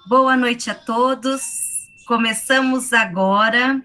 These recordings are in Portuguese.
Boa noite a todos. Começamos agora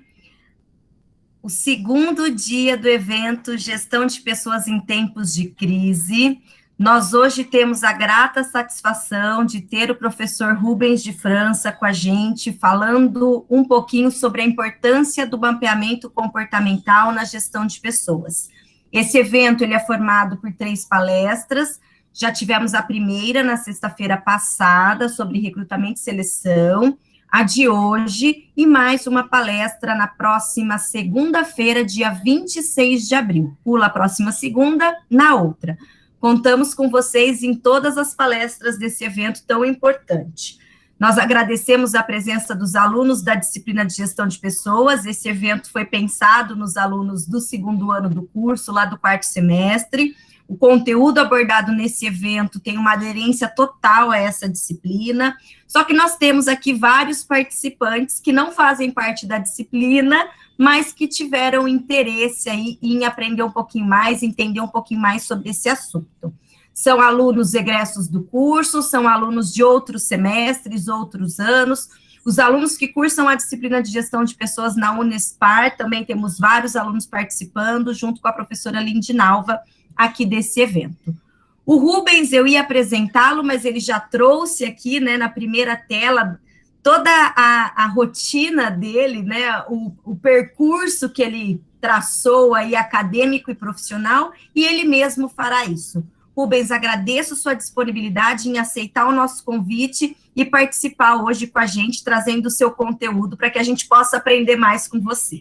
o segundo dia do evento Gestão de Pessoas em Tempos de Crise. Nós hoje temos a grata satisfação de ter o professor Rubens de França com a gente, falando um pouquinho sobre a importância do mapeamento comportamental na gestão de pessoas. Esse evento ele é formado por 3 palestras. Já tivemos a primeira na sexta-feira passada sobre recrutamento e seleção, a de hoje e mais uma palestra na próxima segunda-feira, dia 26 de abril. Pula a próxima segunda, na outra. Contamos com vocês em todas as palestras desse evento tão importante. Nós agradecemos a presença dos alunos da disciplina de gestão de pessoas. Esse evento foi pensado nos alunos do segundo ano do curso, lá do 4º semestre. O conteúdo abordado nesse evento tem uma aderência total a essa disciplina, só que nós temos aqui vários participantes que não fazem parte da disciplina, mas que tiveram interesse aí em aprender um pouquinho mais, entender um pouquinho mais sobre esse assunto. São alunos egressos do curso, são alunos de outros semestres, outros anos. Os alunos que cursam a disciplina de gestão de pessoas na Unespar, também temos vários alunos participando, junto com a professora Lindinalva, aqui desse evento. O Rubens, eu ia apresentá-lo, mas ele já trouxe aqui, né, na primeira tela, toda a rotina dele, né, o percurso que ele traçou aí, acadêmico e profissional, e ele mesmo fará isso. Rubens, agradeço sua disponibilidade em aceitar o nosso convite e participar hoje com a gente, trazendo o seu conteúdo, para que a gente possa aprender mais com você.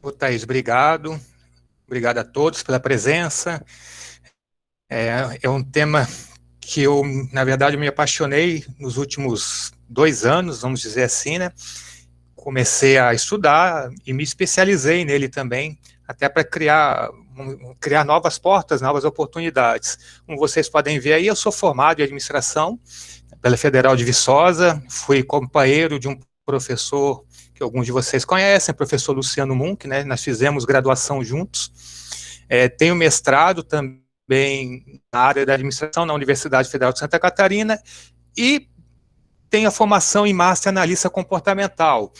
Ô, Thaís, obrigado. Obrigado a todos pela presença. É um tema que eu, na verdade, me apaixonei nos últimos 2 anos, vamos dizer assim, né? Comecei a estudar e me especializei nele também, até para criar novas portas, novas oportunidades. Como vocês podem ver aí, eu sou formado em administração pela Federal de Viçosa, fui companheiro de um professor que alguns de vocês conhecem, professor Luciano Munk, né? Nós fizemos graduação juntos. Tenho mestrado também na área da administração na Universidade Federal de Santa Catarina e tenho a formação em Master Analista Comportamental.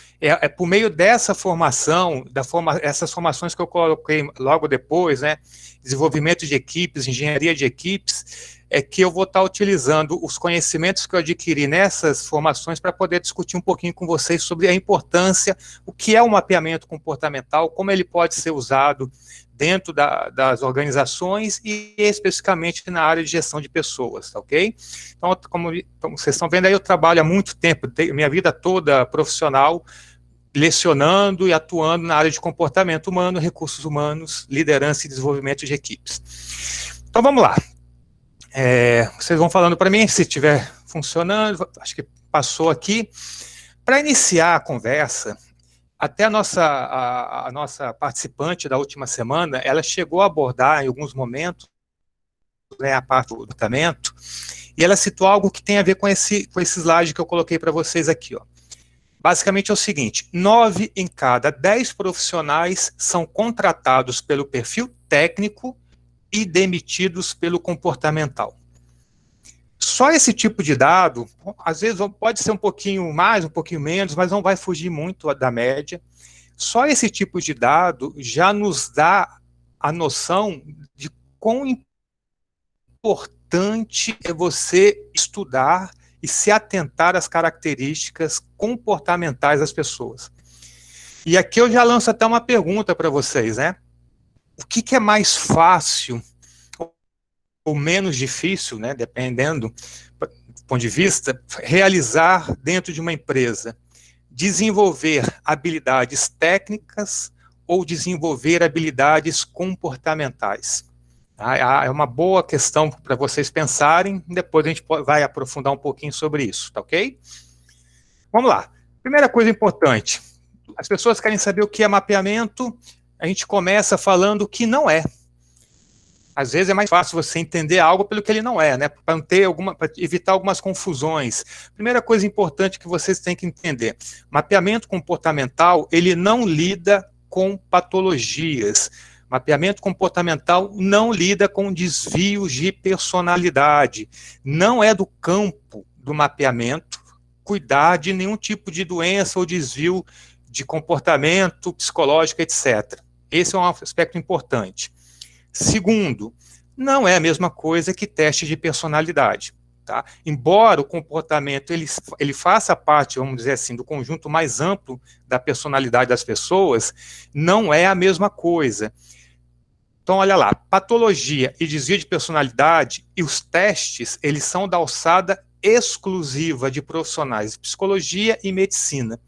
Por meio dessa formação, essas formações que eu coloquei logo depois, né? Desenvolvimento de equipes, engenharia de equipes, é que eu vou estar utilizando os conhecimentos que eu adquiri nessas formações para poder discutir um pouquinho com vocês sobre a importância, o que é o mapeamento comportamental, como ele pode ser usado dentro das organizações e especificamente na área de gestão de pessoas, tá ok? Então, como vocês estão vendo aí, eu trabalho há muito tempo, minha vida toda profissional, lecionando e atuando na área de comportamento humano, recursos humanos, liderança e desenvolvimento de equipes. Então, vamos lá. Vocês vão falando para mim se estiver funcionando, acho que passou aqui. Para iniciar a conversa, até a nossa participante da última semana, ela chegou a abordar em alguns momentos, né, a parte do tratamento, e ela citou algo que tem a ver com esse slide que eu coloquei para vocês aqui, ó. Basicamente é o seguinte: 9 em cada 10 profissionais são contratados pelo perfil técnico e demitidos pelo comportamental. Só esse tipo de dado, às vezes pode ser um pouquinho mais, um pouquinho menos, mas não vai fugir muito da média. Só esse tipo de dado já nos dá a noção de quão importante é você estudar e se atentar às características comportamentais das pessoas. E aqui eu já lanço até uma pergunta para vocês, né? O que é mais fácil ou menos difícil, né, dependendo do ponto de vista, realizar dentro de uma empresa? Desenvolver habilidades técnicas ou desenvolver habilidades comportamentais? É uma boa questão para vocês pensarem, depois a gente vai aprofundar um pouquinho sobre isso, tá ok? Vamos lá. Primeira coisa importante, as pessoas querem saber o que é mapeamento, a gente começa falando o que não é. Às vezes é mais fácil você entender algo pelo que ele não é, né? Para evitar algumas confusões. Primeira coisa importante que vocês têm que entender: mapeamento comportamental, ele não lida com patologias. Mapeamento comportamental não lida com desvios de personalidade. Não é do campo do mapeamento, cuidar de nenhum tipo de doença ou desvio de comportamento psicológico, etc. Esse é um aspecto importante. Segundo, não é a mesma coisa que teste de personalidade. Tá? Embora o comportamento ele faça parte, vamos dizer assim, do conjunto mais amplo da personalidade das pessoas, não é a mesma coisa. Então, olha lá, patologia e desvio de personalidade e os testes, eles são da alçada exclusiva de profissionais de psicologia e medicina.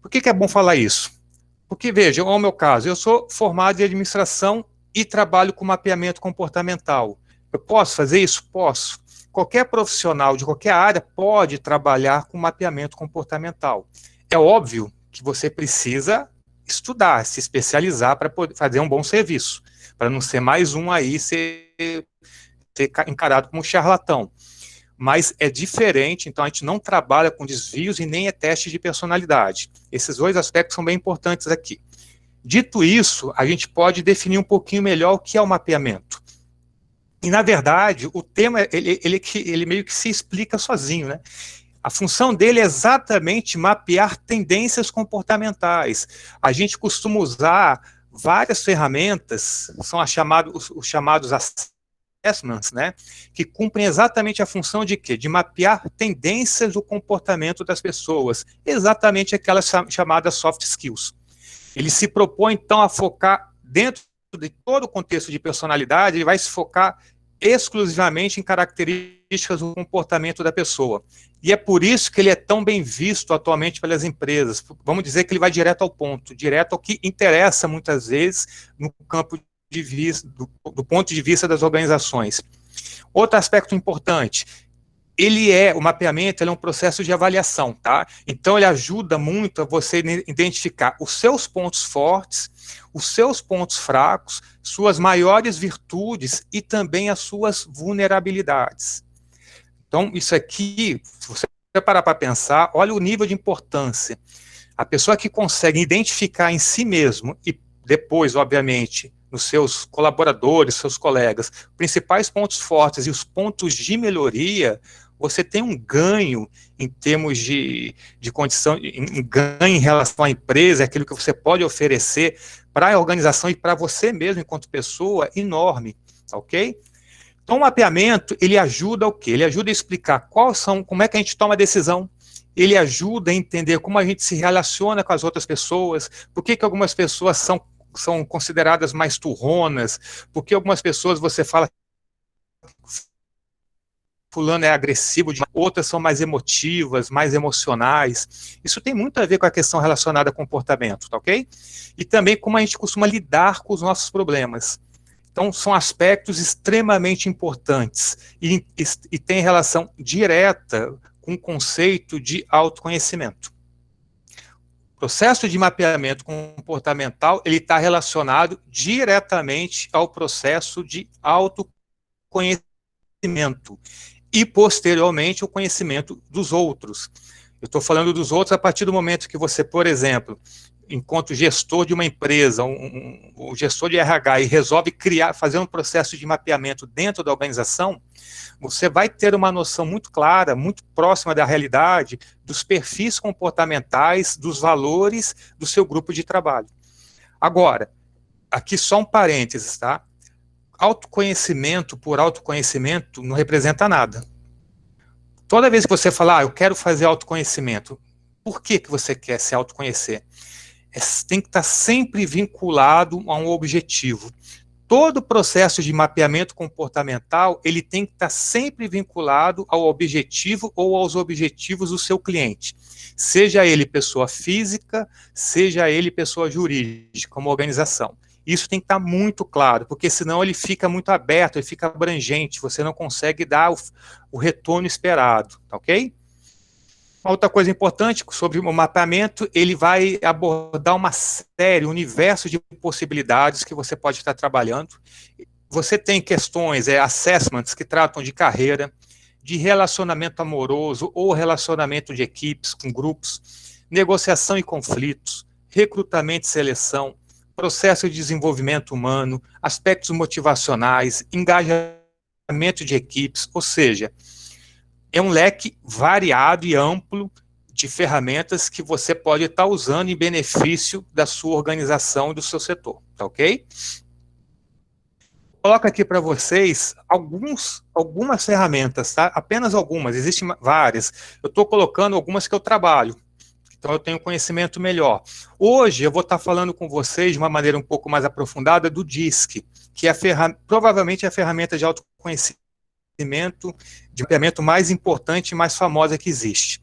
Por que é bom falar isso? Porque, veja, no meu caso, eu sou formado em administração e trabalho com mapeamento comportamental. Eu posso fazer isso? Posso. Qualquer profissional de qualquer área pode trabalhar com mapeamento comportamental. É óbvio que você precisa estudar, se especializar para poder fazer um bom serviço, para não ser mais um aí ser encarado como um charlatão. Mas é diferente, então a gente não trabalha com desvios e nem é teste de personalidade. Esses dois aspectos são bem importantes aqui. Dito isso, a gente pode definir um pouquinho melhor o que é o mapeamento. E, na verdade, o tema, ele meio que se explica sozinho, né? A função dele é exatamente mapear tendências comportamentais. A gente costuma usar várias ferramentas, são os chamados assessments, né? Que cumprem exatamente a função de quê? De mapear tendências do comportamento das pessoas, exatamente aquelas chamadas soft skills. Ele se propõe, então, a focar dentro de todo o contexto de personalidade, ele vai se focar exclusivamente em características do comportamento da pessoa. E é por isso que ele é tão bem visto atualmente pelas empresas. Vamos dizer que ele vai direto ao ponto, direto ao que interessa muitas vezes no campo de vista, do ponto de vista das organizações. Outro aspecto importante, o mapeamento ele é um processo de avaliação, tá? Então ele ajuda muito a você identificar os seus pontos fortes, os seus pontos fracos, suas maiores virtudes e também as suas vulnerabilidades. Então isso aqui, se você parar para pensar, olha o nível de importância. A pessoa que consegue identificar em si mesmo e depois, obviamente, nos seus colaboradores, seus colegas, principais pontos fortes e os pontos de melhoria, você tem um ganho em termos de condição, um ganho em relação à empresa, aquilo que você pode oferecer para a organização e para você mesmo, enquanto pessoa, enorme, ok? Então, o mapeamento, ele ajuda o quê? Ele ajuda a explicar como é que a gente toma a decisão, ele ajuda a entender como a gente se relaciona com as outras pessoas, por que algumas pessoas são consideradas mais turronas, por que algumas pessoas você fala fulano é agressivo, outras são mais emotivas, mais emocionais. Isso tem muito a ver com a questão relacionada a comportamento, tá ok? E também como a gente costuma lidar com os nossos problemas. Então, são aspectos extremamente importantes e tem relação direta com o conceito de autoconhecimento. O processo de mapeamento comportamental, ele está relacionado diretamente ao processo de autoconhecimento e, posteriormente, o conhecimento dos outros. Eu estou falando dos outros a partir do momento que você, por exemplo, enquanto gestor de uma empresa, um gestor de RH, e resolve fazer um processo de mapeamento dentro da organização, você vai ter uma noção muito clara, muito próxima da realidade, dos perfis comportamentais, dos valores do seu grupo de trabalho. Agora, aqui só um parênteses, tá? Autoconhecimento por autoconhecimento não representa nada. Toda vez que você falar, eu quero fazer autoconhecimento, por que você quer se autoconhecer? Tem que estar sempre vinculado a um objetivo. Todo o processo de mapeamento comportamental, ele tem que estar sempre vinculado ao objetivo ou aos objetivos do seu cliente. Seja ele pessoa física, seja ele pessoa jurídica, uma organização. Isso tem que estar muito claro, porque senão ele fica muito aberto, ele fica abrangente, você não consegue dar o retorno esperado, tá ok? Uma outra coisa importante sobre o mapeamento, ele vai abordar uma série, um universo de possibilidades que você pode estar trabalhando. Você tem questões, assessments que tratam de carreira, de relacionamento amoroso ou relacionamento de equipes com grupos, negociação e conflitos, recrutamento e seleção, processo de desenvolvimento humano, aspectos motivacionais, engajamento de equipes, ou seja, é um leque variado e amplo de ferramentas que você pode estar usando em benefício da sua organização e do seu setor, tá ok? Coloco aqui para vocês algumas ferramentas, tá? Apenas algumas, existem várias. Eu estou colocando algumas que eu trabalho, então eu tenho conhecimento melhor. Hoje eu vou estar falando com vocês de uma maneira um pouco mais aprofundada do DISC, que é provavelmente a ferramenta de autoconhecimento, de mapeamento mais importante e mais famosa que existe.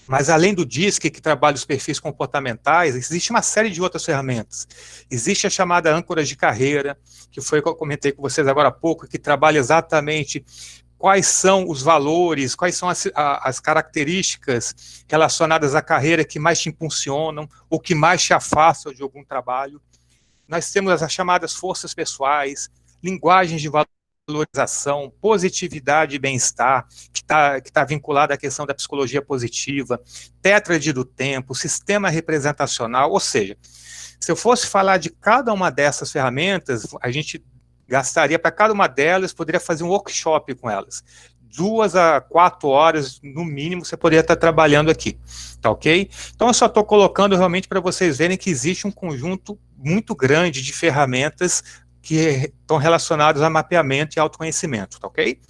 Mas além do DISC, que trabalha os perfis comportamentais, existe uma série de outras ferramentas. Existe a chamada âncora de carreira, que foi o que eu comentei com vocês agora há pouco, que trabalha exatamente quais são os valores, quais são as características relacionadas à carreira que mais te impulsionam, ou que mais te afastam de algum trabalho. Nós temos as chamadas forças pessoais, linguagens de valorização, positividade e bem-estar, que tá vinculada à questão da psicologia positiva, tétrade do tempo, sistema representacional, ou seja, se eu fosse falar de cada uma dessas ferramentas, a gente gastaria para cada uma delas, poderia fazer um workshop com elas. 2 a 4 horas, no mínimo, você poderia estar trabalhando aqui, tá ok? Então, eu só estou colocando realmente para vocês verem que existe um conjunto muito grande de ferramentas que estão relacionados a mapeamento e autoconhecimento, tá ok?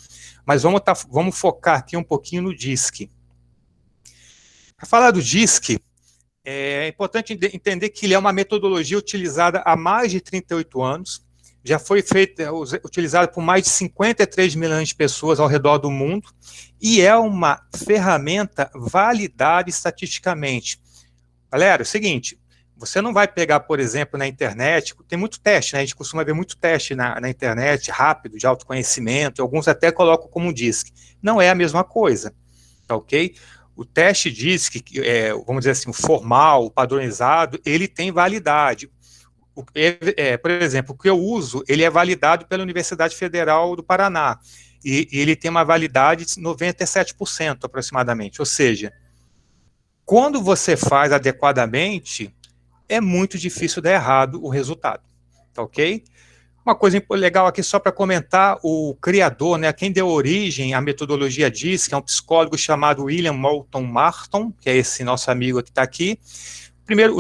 Mas vamos focar aqui um pouquinho no DISC. Para falar do DISC, é importante entender que ele é uma metodologia utilizada há mais de 38 anos, já foi utilizado por mais de 53 milhões de pessoas ao redor do mundo, e é uma ferramenta validada estatisticamente. Galera, é o seguinte, você não vai pegar, por exemplo, na internet, tem muito teste, né? A gente costuma ver muito teste na internet, rápido, de autoconhecimento, alguns até colocam como DISC. Não é a mesma coisa, tá ok? O teste DISC, vamos dizer assim, o formal, o padronizado, ele tem validade. Por exemplo, o que eu uso, ele é validado pela Universidade Federal do Paraná, e ele tem uma validade de 97% aproximadamente, ou seja, quando você faz adequadamente, é muito difícil dar errado o resultado, tá ok? Uma coisa legal aqui só para comentar, o criador, né, quem deu origem à metodologia DISC, é um psicólogo chamado William Moulton Marston, que é esse nosso amigo que está aqui. Primeiro,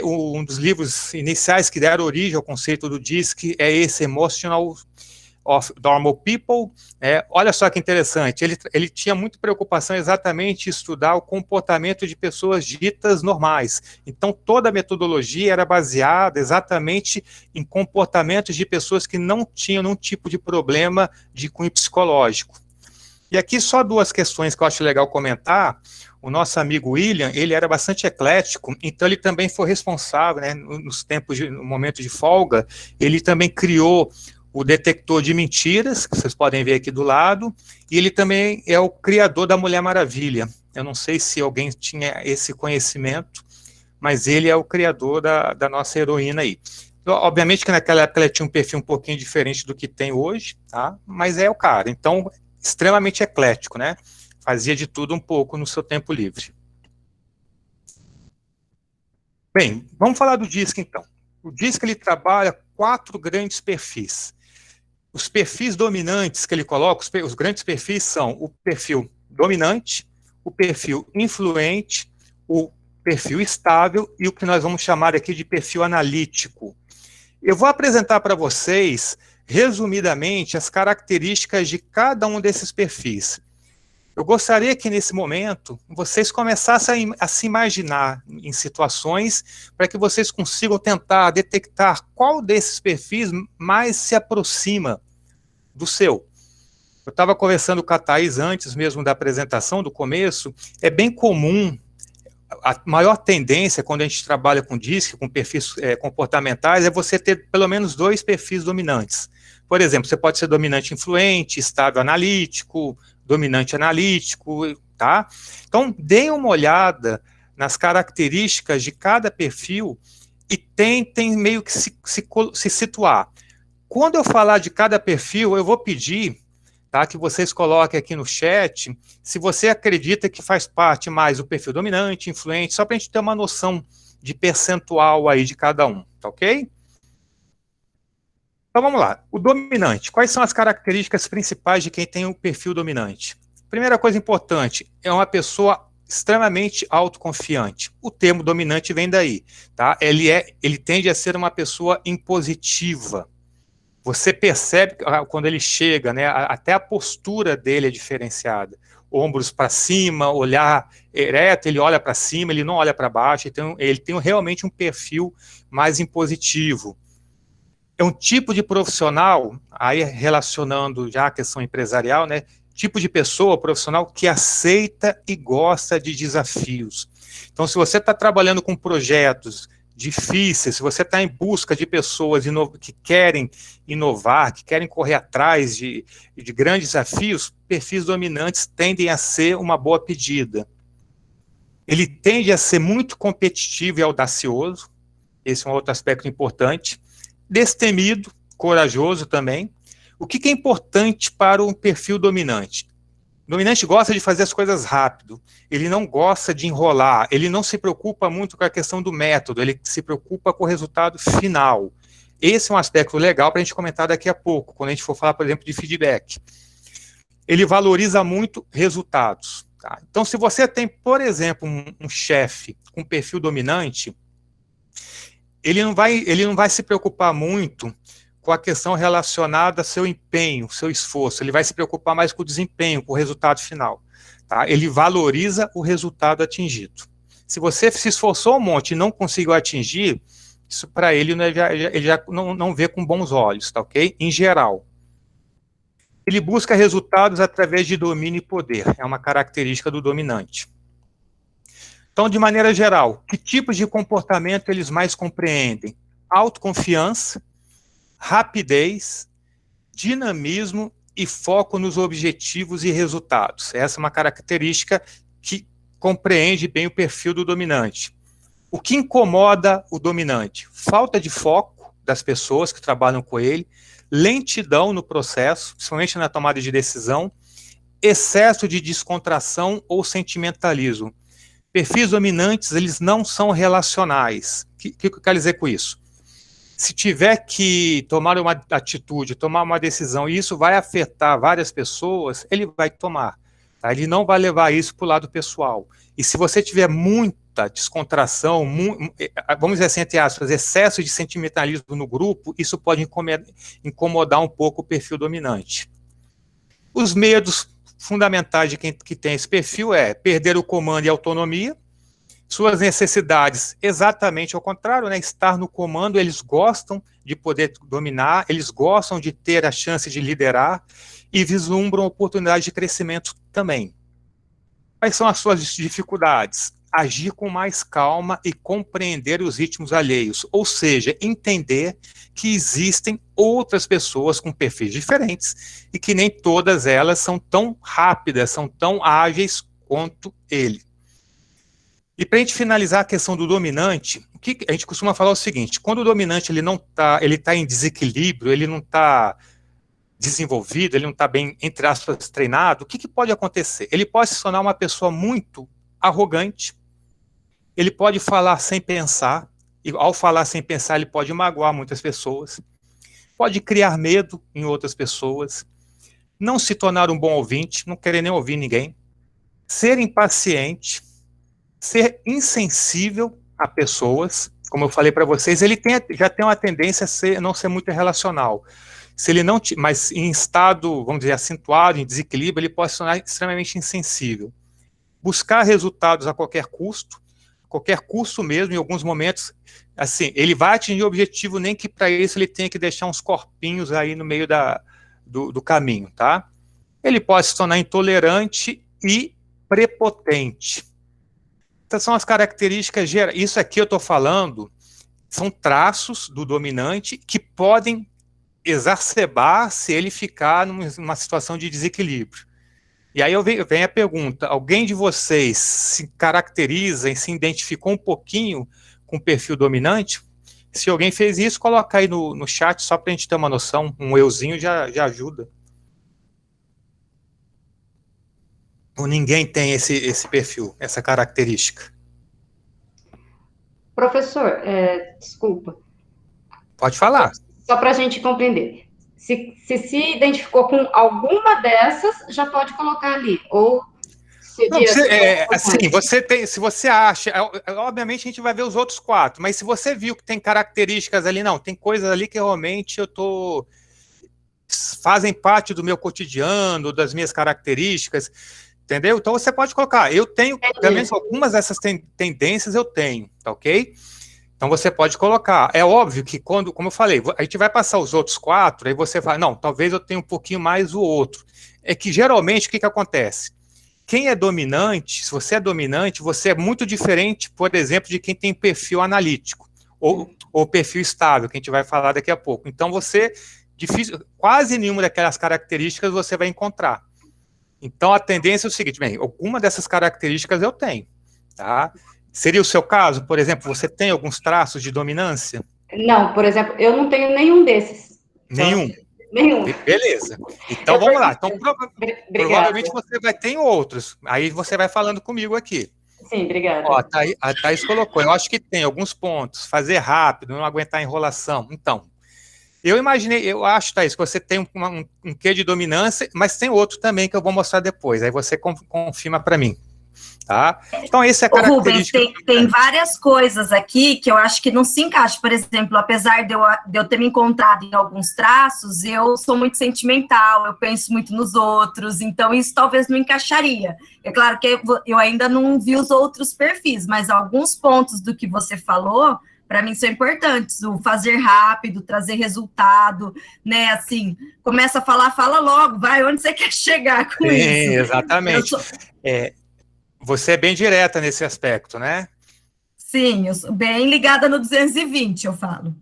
um dos livros iniciais que deram origem ao conceito do DISC é esse Emotional of Normal People. Olha só que interessante, ele tinha muita preocupação exatamente em estudar o comportamento de pessoas ditas normais. Então, toda a metodologia era baseada exatamente em comportamentos de pessoas que não tinham nenhum tipo de problema de cunho psicológico. E aqui só 2 questões que eu acho legal comentar. O nosso amigo William, ele era bastante eclético, então ele também foi responsável, né, no momento de folga, ele também criou o detector de mentiras, que vocês podem ver aqui do lado, e ele também é o criador da Mulher Maravilha. Eu não sei se alguém tinha esse conhecimento, mas ele é o criador da nossa heroína aí. Obviamente que naquela época ele tinha um perfil um pouquinho diferente do que tem hoje, tá? Mas é o cara, então, extremamente eclético, né? Fazia de tudo um pouco no seu tempo livre. Bem, vamos falar do DISC então. O DISC ele trabalha 4 grandes perfis. Os perfis dominantes que ele coloca, os grandes perfis são o perfil dominante, o perfil influente, o perfil estável e o que nós vamos chamar aqui de perfil analítico. Eu vou apresentar para vocês, resumidamente, as características de cada um desses perfis. Eu gostaria que, nesse momento, vocês começassem a se imaginar em situações para que vocês consigam tentar detectar qual desses perfis mais se aproxima do seu. Eu estava conversando com a Thaís antes mesmo da apresentação, do começo, é bem comum, a maior tendência quando a gente trabalha com DISC, com perfis comportamentais, é você ter pelo menos 2 perfis dominantes. Por exemplo, você pode ser dominante influente, estável analítico, dominante analítico, tá? Então, deem uma olhada nas características de cada perfil e tentem meio que se situar. Quando eu falar de cada perfil, eu vou pedir, tá, que vocês coloquem aqui no chat se você acredita que faz parte mais do perfil dominante, influente, só para a gente ter uma noção de percentual aí de cada um, tá ok? Então vamos lá, o dominante, quais são as características principais de quem tem o perfil dominante? Primeira coisa importante, é uma pessoa extremamente autoconfiante. O termo dominante vem daí, tá? Ele tende a ser uma pessoa impositiva. Você percebe quando ele chega, né? Até a postura dele é diferenciada. Ombros para cima, olhar ereto, ele olha para cima, ele não olha para baixo, então ele tem realmente um perfil mais impositivo. É um tipo de profissional, aí relacionando já a questão empresarial, né? Tipo de pessoa profissional que aceita e gosta de desafios. Então, se você está trabalhando com projetos difíceis, se você está em busca de pessoas que querem inovar, que querem correr atrás de grandes desafios, perfis dominantes tendem a ser uma boa pedida. Ele tende a ser muito competitivo e audacioso, esse é um outro aspecto importante. Destemido, corajoso também. O que é importante para um perfil dominante? O dominante gosta de fazer as coisas rápido, ele não gosta de enrolar, ele não se preocupa muito com a questão do método, ele se preocupa com o resultado final. Esse é um aspecto legal para a gente comentar daqui a pouco, quando a gente for falar, por exemplo, de feedback. Ele valoriza muito resultados. Tá? Então, se você tem, por exemplo, um chefe com perfil dominante, ele não vai se preocupar muito com a questão relacionada ao seu empenho, seu esforço, ele vai se preocupar mais com o desempenho, com o resultado final. Tá? Ele valoriza o resultado atingido. Se você se esforçou um monte e não conseguiu atingir, isso para ele, né, ele já não vê com bons olhos, tá ok? Em geral. Ele busca resultados através de domínio e poder, é uma característica do dominante. Então, de maneira geral, que tipos de comportamento eles mais compreendem? Autoconfiança, rapidez, dinamismo e foco nos objetivos e resultados. Essa é uma característica que compreende bem o perfil do dominante. O que incomoda o dominante? Falta de foco das pessoas que trabalham com ele, lentidão no processo, principalmente na tomada de decisão, excesso de descontração ou sentimentalismo. Perfis dominantes, eles não são relacionais. O que eu quero dizer com isso? Se tiver que tomar uma atitude, tomar uma decisão, e isso vai afetar várias pessoas, ele vai tomar. Tá? Ele não vai levar isso para o lado pessoal. E se você tiver muita descontração, vamos dizer assim, entre aspas, excesso de sentimentalismo no grupo, isso pode incomodar um pouco o perfil dominante. Os medos fundamentais de quem que tem esse perfil é perder o comando e a autonomia, suas necessidades exatamente ao contrário, né? Estar no comando, eles gostam de poder dominar, eles gostam de ter a chance de liderar e vislumbram oportunidades de crescimento também. Quais são as suas dificuldades? Agir com mais calma e compreender os ritmos alheios, ou seja, entender que existem outras pessoas com perfis diferentes e que nem todas elas são tão rápidas, são tão ágeis quanto ele. E para a gente finalizar a questão do dominante, o que a gente costuma falar é o seguinte: quando o dominante ele está em desequilíbrio, ele não está desenvolvido, ele não está bem, entre aspas, treinado, o que pode acontecer? Ele pode se tornar uma pessoa muito arrogante, ele pode falar sem pensar, e ao falar sem pensar ele pode magoar muitas pessoas, pode criar medo em outras pessoas, não se tornar um bom ouvinte, não querer nem ouvir ninguém, ser impaciente, ser insensível a pessoas, como eu falei para vocês, ele já tem uma tendência a não ser muito relacional. Se ele não, mas em estado, vamos dizer, acentuado, em desequilíbrio, ele pode se tornar extremamente insensível. Buscar resultados a qualquer custo mesmo, em alguns momentos, assim, ele vai atingir o objetivo, nem que para isso ele tenha que deixar uns corpinhos aí no meio do caminho, tá? Ele pode se tornar intolerante e prepotente. Essas são as características gerais. Isso aqui eu estou falando são traços do dominante que podem exacerbar se ele ficar numa situação de desequilíbrio. E aí vem a pergunta: alguém de vocês se caracteriza e se identificou um pouquinho com o perfil dominante? Se alguém fez isso, coloca aí no chat só para a gente ter uma noção. Um euzinho já ajuda. Ou ninguém tem esse perfil, essa característica? Professor, desculpa. Pode falar. Só para a gente compreender. se identificou com alguma dessas, já pode colocar ali. Ou não, assim, se você acha, obviamente a gente vai ver os outros 4, mas se você viu que tem características ali, não, tem coisas ali que realmente fazem parte do meu cotidiano, das minhas características, entendeu? Então você pode colocar, eu tenho, pelo menos algumas dessas tendências eu tenho, tá ok? Então você pode colocar. É óbvio que como eu falei, a gente vai passar os outros 4, aí você vai, não, talvez eu tenha um pouquinho mais o outro. É que geralmente o que acontece? Quem é dominante, se você é dominante, você é muito diferente, por exemplo, de quem tem perfil analítico ou perfil estável, que a gente vai falar daqui a pouco. Então quase nenhuma daquelas características você vai encontrar. Então a tendência é o seguinte, bem, alguma dessas características eu tenho, tá? Seria o seu caso, por exemplo, você tem alguns traços de dominância? Não, por exemplo, eu não tenho nenhum desses. Nenhum? Nenhum. Beleza. Então vamos lá. Então, provavelmente você vai ter outros. Aí você vai falando comigo aqui. Sim, obrigada. Ó, a Thaís colocou, eu acho que tem alguns pontos. Fazer rápido, não aguentar enrolação. Então, eu acho, Thaís, que você tem um quê de dominância, mas tem outro também que eu vou mostrar depois. Aí você confirma para mim. Tá? Então, esse é a característica. Rubens, tem várias coisas aqui que eu acho que não se encaixam. Por exemplo, apesar de eu ter me encontrado em alguns traços, eu sou muito sentimental, eu penso muito nos outros, então isso talvez não encaixaria. É claro que eu ainda não vi os outros perfis, mas alguns pontos do que você falou, para mim, são importantes. O fazer rápido, trazer resultado, né? Assim, começa a falar, fala logo, vai, onde você quer chegar com isso? Sim, exatamente. Você é bem direta nesse aspecto, né? Sim, eu sou bem ligada no 220, eu falo.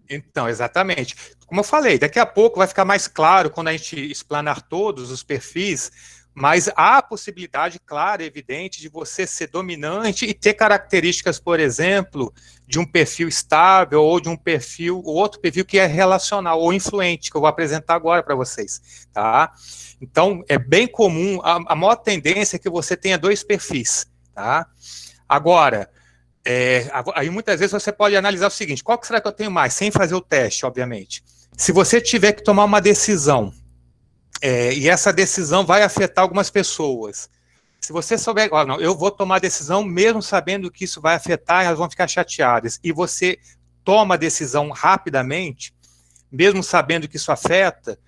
Então, exatamente. Como eu falei, daqui a pouco vai ficar mais claro quando a gente explanar todos os perfis, mas há a possibilidade clara, evidente, de você ser dominante e ter características, por exemplo, de um perfil estável ou de um perfil, outro perfil que é relacional ou influente, que eu vou apresentar agora para vocês, tá? Então, é bem comum, a maior tendência é que você tenha 2 perfis, tá? Agora, aí muitas vezes você pode analisar o seguinte, qual que será que eu tenho mais? Sem fazer o teste, obviamente. Se você tiver que tomar uma decisão, e essa decisão vai afetar algumas pessoas, se você souber, não, eu vou tomar a decisão mesmo sabendo que isso vai afetar, elas vão ficar chateadas, e você toma a decisão rapidamente, mesmo sabendo que isso afeta,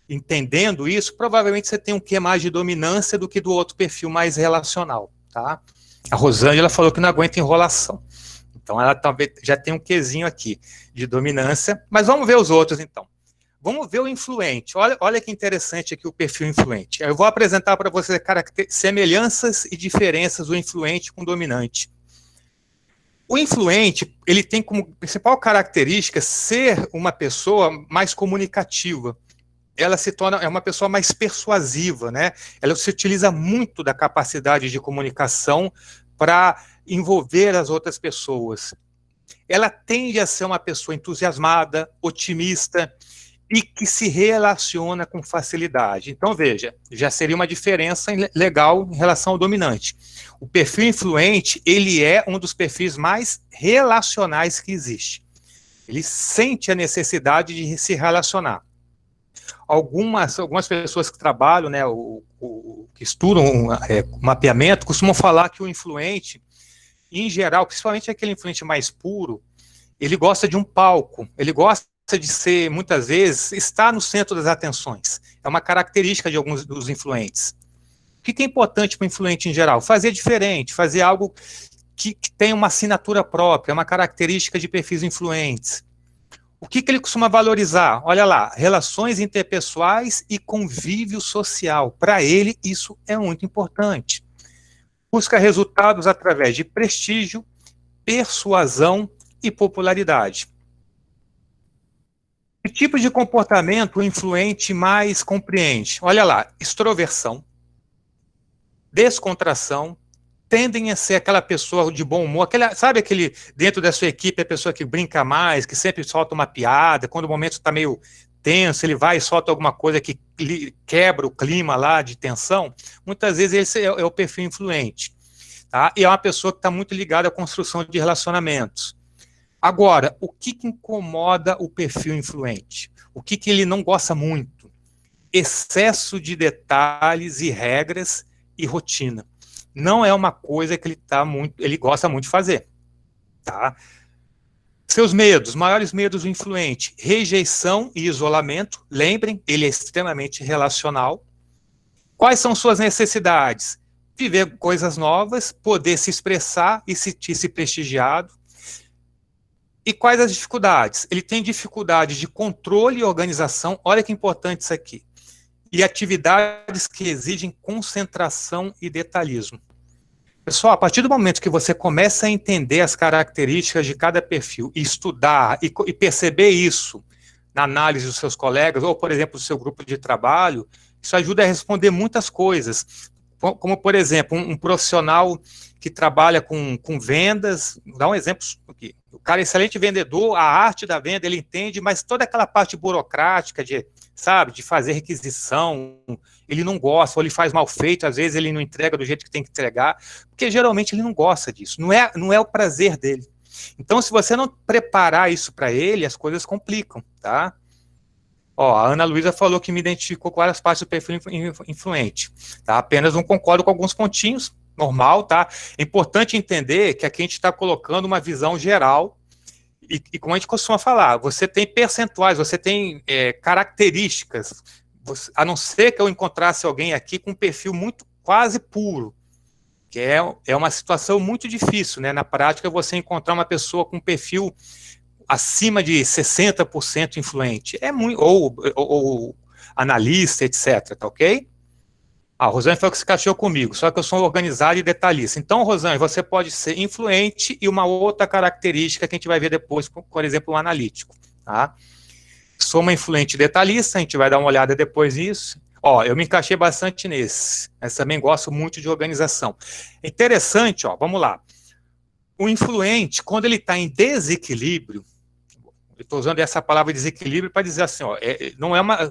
entendendo isso, provavelmente você tem um quê mais de dominância do que do outro perfil mais relacional, tá? A Rosângela falou que não aguenta enrolação. Então, ela talvez já tem um quezinho aqui de dominância, mas vamos ver os outros, então. Vamos ver o influente. Olha que interessante aqui o perfil influente. Eu vou apresentar para você semelhanças e diferenças do influente com o dominante. O influente, ele tem como principal característica ser uma pessoa mais comunicativa. Ela se torna uma pessoa mais persuasiva, né? Ela se utiliza muito da capacidade de comunicação para envolver as outras pessoas. Ela tende a ser uma pessoa entusiasmada, otimista e que se relaciona com facilidade. Então, veja, já seria uma diferença legal em relação ao dominante. O perfil influente, ele é um dos perfis mais relacionais que existe. Ele sente a necessidade de se relacionar. Algumas pessoas que trabalham, né, que estudam mapeamento, costumam falar que o influente, em geral, principalmente aquele influente mais puro, ele gosta de um palco, ele gosta de ser, muitas vezes, estar no centro das atenções. É uma característica de alguns dos influentes. O que é importante para o influente em geral? Fazer diferente, fazer algo que tenha uma assinatura própria, uma característica de perfis influentes. O que ele costuma valorizar? Olha lá, relações interpessoais e convívio social. Para ele, isso é muito importante. Busca resultados através de prestígio, persuasão e popularidade. Que tipo de comportamento o influente mais compreende? Olha lá, extroversão, descontração, tendem a ser aquela pessoa de bom humor, sabe aquele, dentro da sua equipe, a pessoa que brinca mais, que sempre solta uma piada, quando o momento está meio tenso, ele vai e solta alguma coisa que quebra o clima lá de tensão, muitas vezes esse é o perfil influente, tá? E é uma pessoa que está muito ligada à construção de relacionamentos. Agora, o que incomoda o perfil influente? O que ele não gosta muito? Excesso de detalhes e regras e rotina. Não é uma coisa que ele gosta muito de fazer, tá? Seus medos, maiores medos do influente: rejeição e isolamento. Lembrem, ele é extremamente relacional. Quais são suas necessidades? Viver coisas novas, poder se expressar e sentir-se prestigiado. E quais as dificuldades? Ele tem dificuldade de controle e organização. Olha que importante isso aqui. E atividades que exigem concentração e detalhismo. Pessoal, a partir do momento que você começa a entender as características de cada perfil, e estudar e perceber isso na análise dos seus colegas, ou, por exemplo, do seu grupo de trabalho, isso ajuda a responder muitas coisas. Como, por exemplo, um profissional que trabalha com vendas, vou dar um exemplo aqui. O cara é excelente vendedor, a arte da venda ele entende, mas toda aquela parte burocrática de fazer requisição, ele não gosta, ou ele faz mal feito, às vezes ele não entrega do jeito que tem que entregar, porque geralmente ele não gosta disso, não é o prazer dele. Então, se você não preparar isso para ele, as coisas complicam, tá? Ó, a Ana Luísa falou que me identificou com várias partes do perfil influente, tá? Apenas não concordo com alguns pontinhos, normal, tá? É importante entender que aqui a gente está colocando uma visão geral e como a gente costuma falar, você tem percentuais, você tem características, a não ser que eu encontrasse alguém aqui com um perfil muito quase puro, que é uma situação muito difícil, né? Na prática, você encontrar uma pessoa com um perfil acima de 60% influente, ou analista, etc, tá ok? A Rosane falou que se encaixou comigo, só que eu sou organizado e detalhista. Então, Rosane, você pode ser influente e uma outra característica que a gente vai ver depois, por exemplo, o analítico, tá? Sou uma influente detalhista, a gente vai dar uma olhada depois nisso. Ó, eu me encaixei bastante nesse, mas também gosto muito de organização. Interessante, ó, vamos lá. O influente, quando ele está em desequilíbrio, eu estou usando essa palavra desequilíbrio para dizer assim, ó,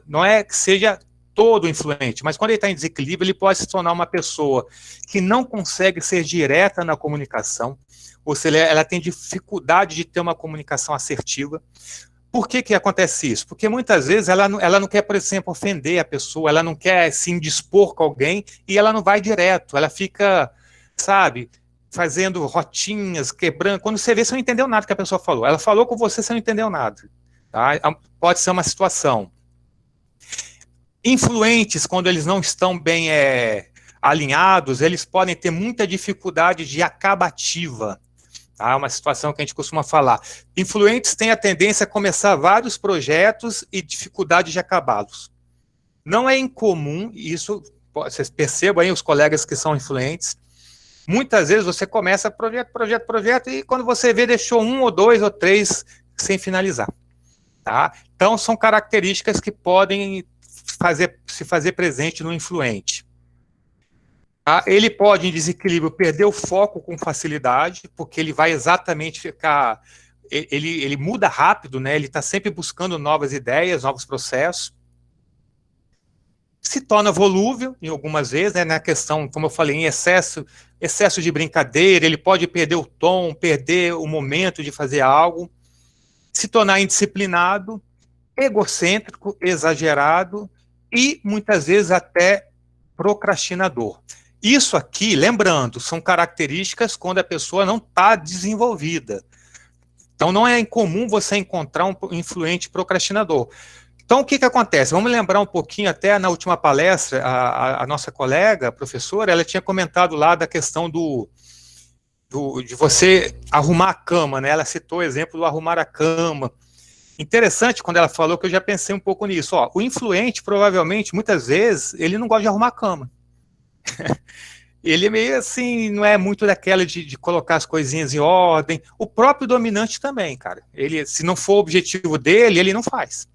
não é que seja todo influente, mas quando ele está em desequilíbrio, ele pode se tornar uma pessoa que não consegue ser direta na comunicação, ou seja, ela tem dificuldade de ter uma comunicação assertiva. Por que acontece isso? Porque muitas vezes ela não quer, por exemplo, ofender a pessoa, ela não quer se indispor com alguém, e ela não vai direto, ela fica, fazendo rotinhas, quebrando. Quando você vê, você não entendeu nada que a pessoa falou. Ela falou com você, você não entendeu nada. Tá? Pode ser uma situação. Influentes, quando eles não estão bem alinhados, eles podem ter muita dificuldade de acabativa. Tá? Uma situação que a gente costuma falar. Influentes têm a tendência a começar vários projetos e dificuldade de acabá-los. Não é incomum, isso vocês percebam aí, os colegas que são influentes, muitas vezes você começa projeto, e quando você vê, deixou 1 ou 2 ou 3 sem finalizar. Tá? Então, são características que podem se fazer presente no influente. Tá? Ele pode, em desequilíbrio, perder o foco com facilidade, porque ele vai exatamente ficar... Ele muda rápido, né? Ele está sempre buscando novas ideias, novos processos. Se torna volúvel, em algumas vezes, né? Na questão, como eu falei, em excesso de brincadeira, ele pode perder o tom, perder o momento de fazer algo, se tornar indisciplinado, egocêntrico, exagerado e, muitas vezes, até procrastinador. Isso aqui, lembrando, são características quando a pessoa não está desenvolvida. Então, não é incomum você encontrar um influente procrastinador. Então, o que acontece? Vamos lembrar um pouquinho, até na última palestra, a nossa colega, a professora, ela tinha comentado lá da questão de você arrumar a cama, né? Ela citou o exemplo do arrumar a cama. Interessante quando ela falou, que eu já pensei um pouco nisso. Ó, o influente, provavelmente, muitas vezes, ele não gosta de arrumar a cama. Ele é meio assim, não é muito daquela de colocar as coisinhas em ordem. O próprio dominante também, cara. Ele, se não for o objetivo dele, ele não faz.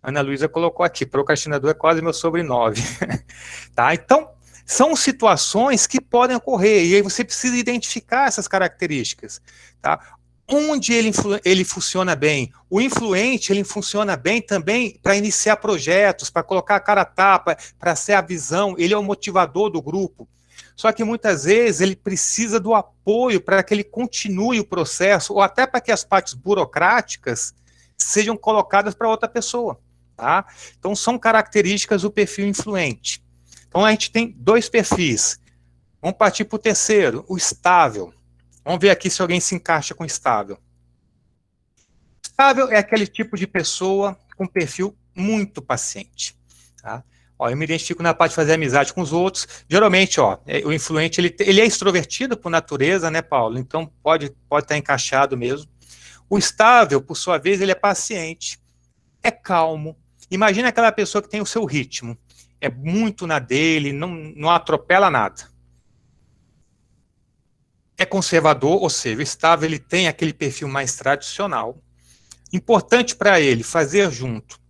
Ana Luísa colocou aqui, procrastinador é quase meu sobrenome. Tá? Então, são situações que podem ocorrer, e aí você precisa identificar essas características. Tá? Onde ele funciona bem? O influente, ele funciona bem também para iniciar projetos, para colocar a cara a tapa, para ser a visão, ele é o motivador do grupo. Só que muitas vezes ele precisa do apoio para que ele continue o processo, ou até para que as partes burocráticas sejam colocadas para outra pessoa, tá? Então, são características do perfil influente. Então, a gente tem 2 perfis. Vamos partir para o terceiro, o estável. Vamos ver aqui se alguém se encaixa com estável. Estável é aquele tipo de pessoa com perfil muito paciente, tá? Ó, eu me identifico na parte de fazer amizade com os outros. Geralmente, ó, o influente, ele é extrovertido por natureza, né, Paulo? Então, pode estar encaixado mesmo. O estável, por sua vez, ele é paciente, é calmo. Imagina aquela pessoa que tem o seu ritmo. É muito na dele, não atropela nada. É conservador, ou seja, o estável ele tem aquele perfil mais tradicional. Importante para ele fazer junto.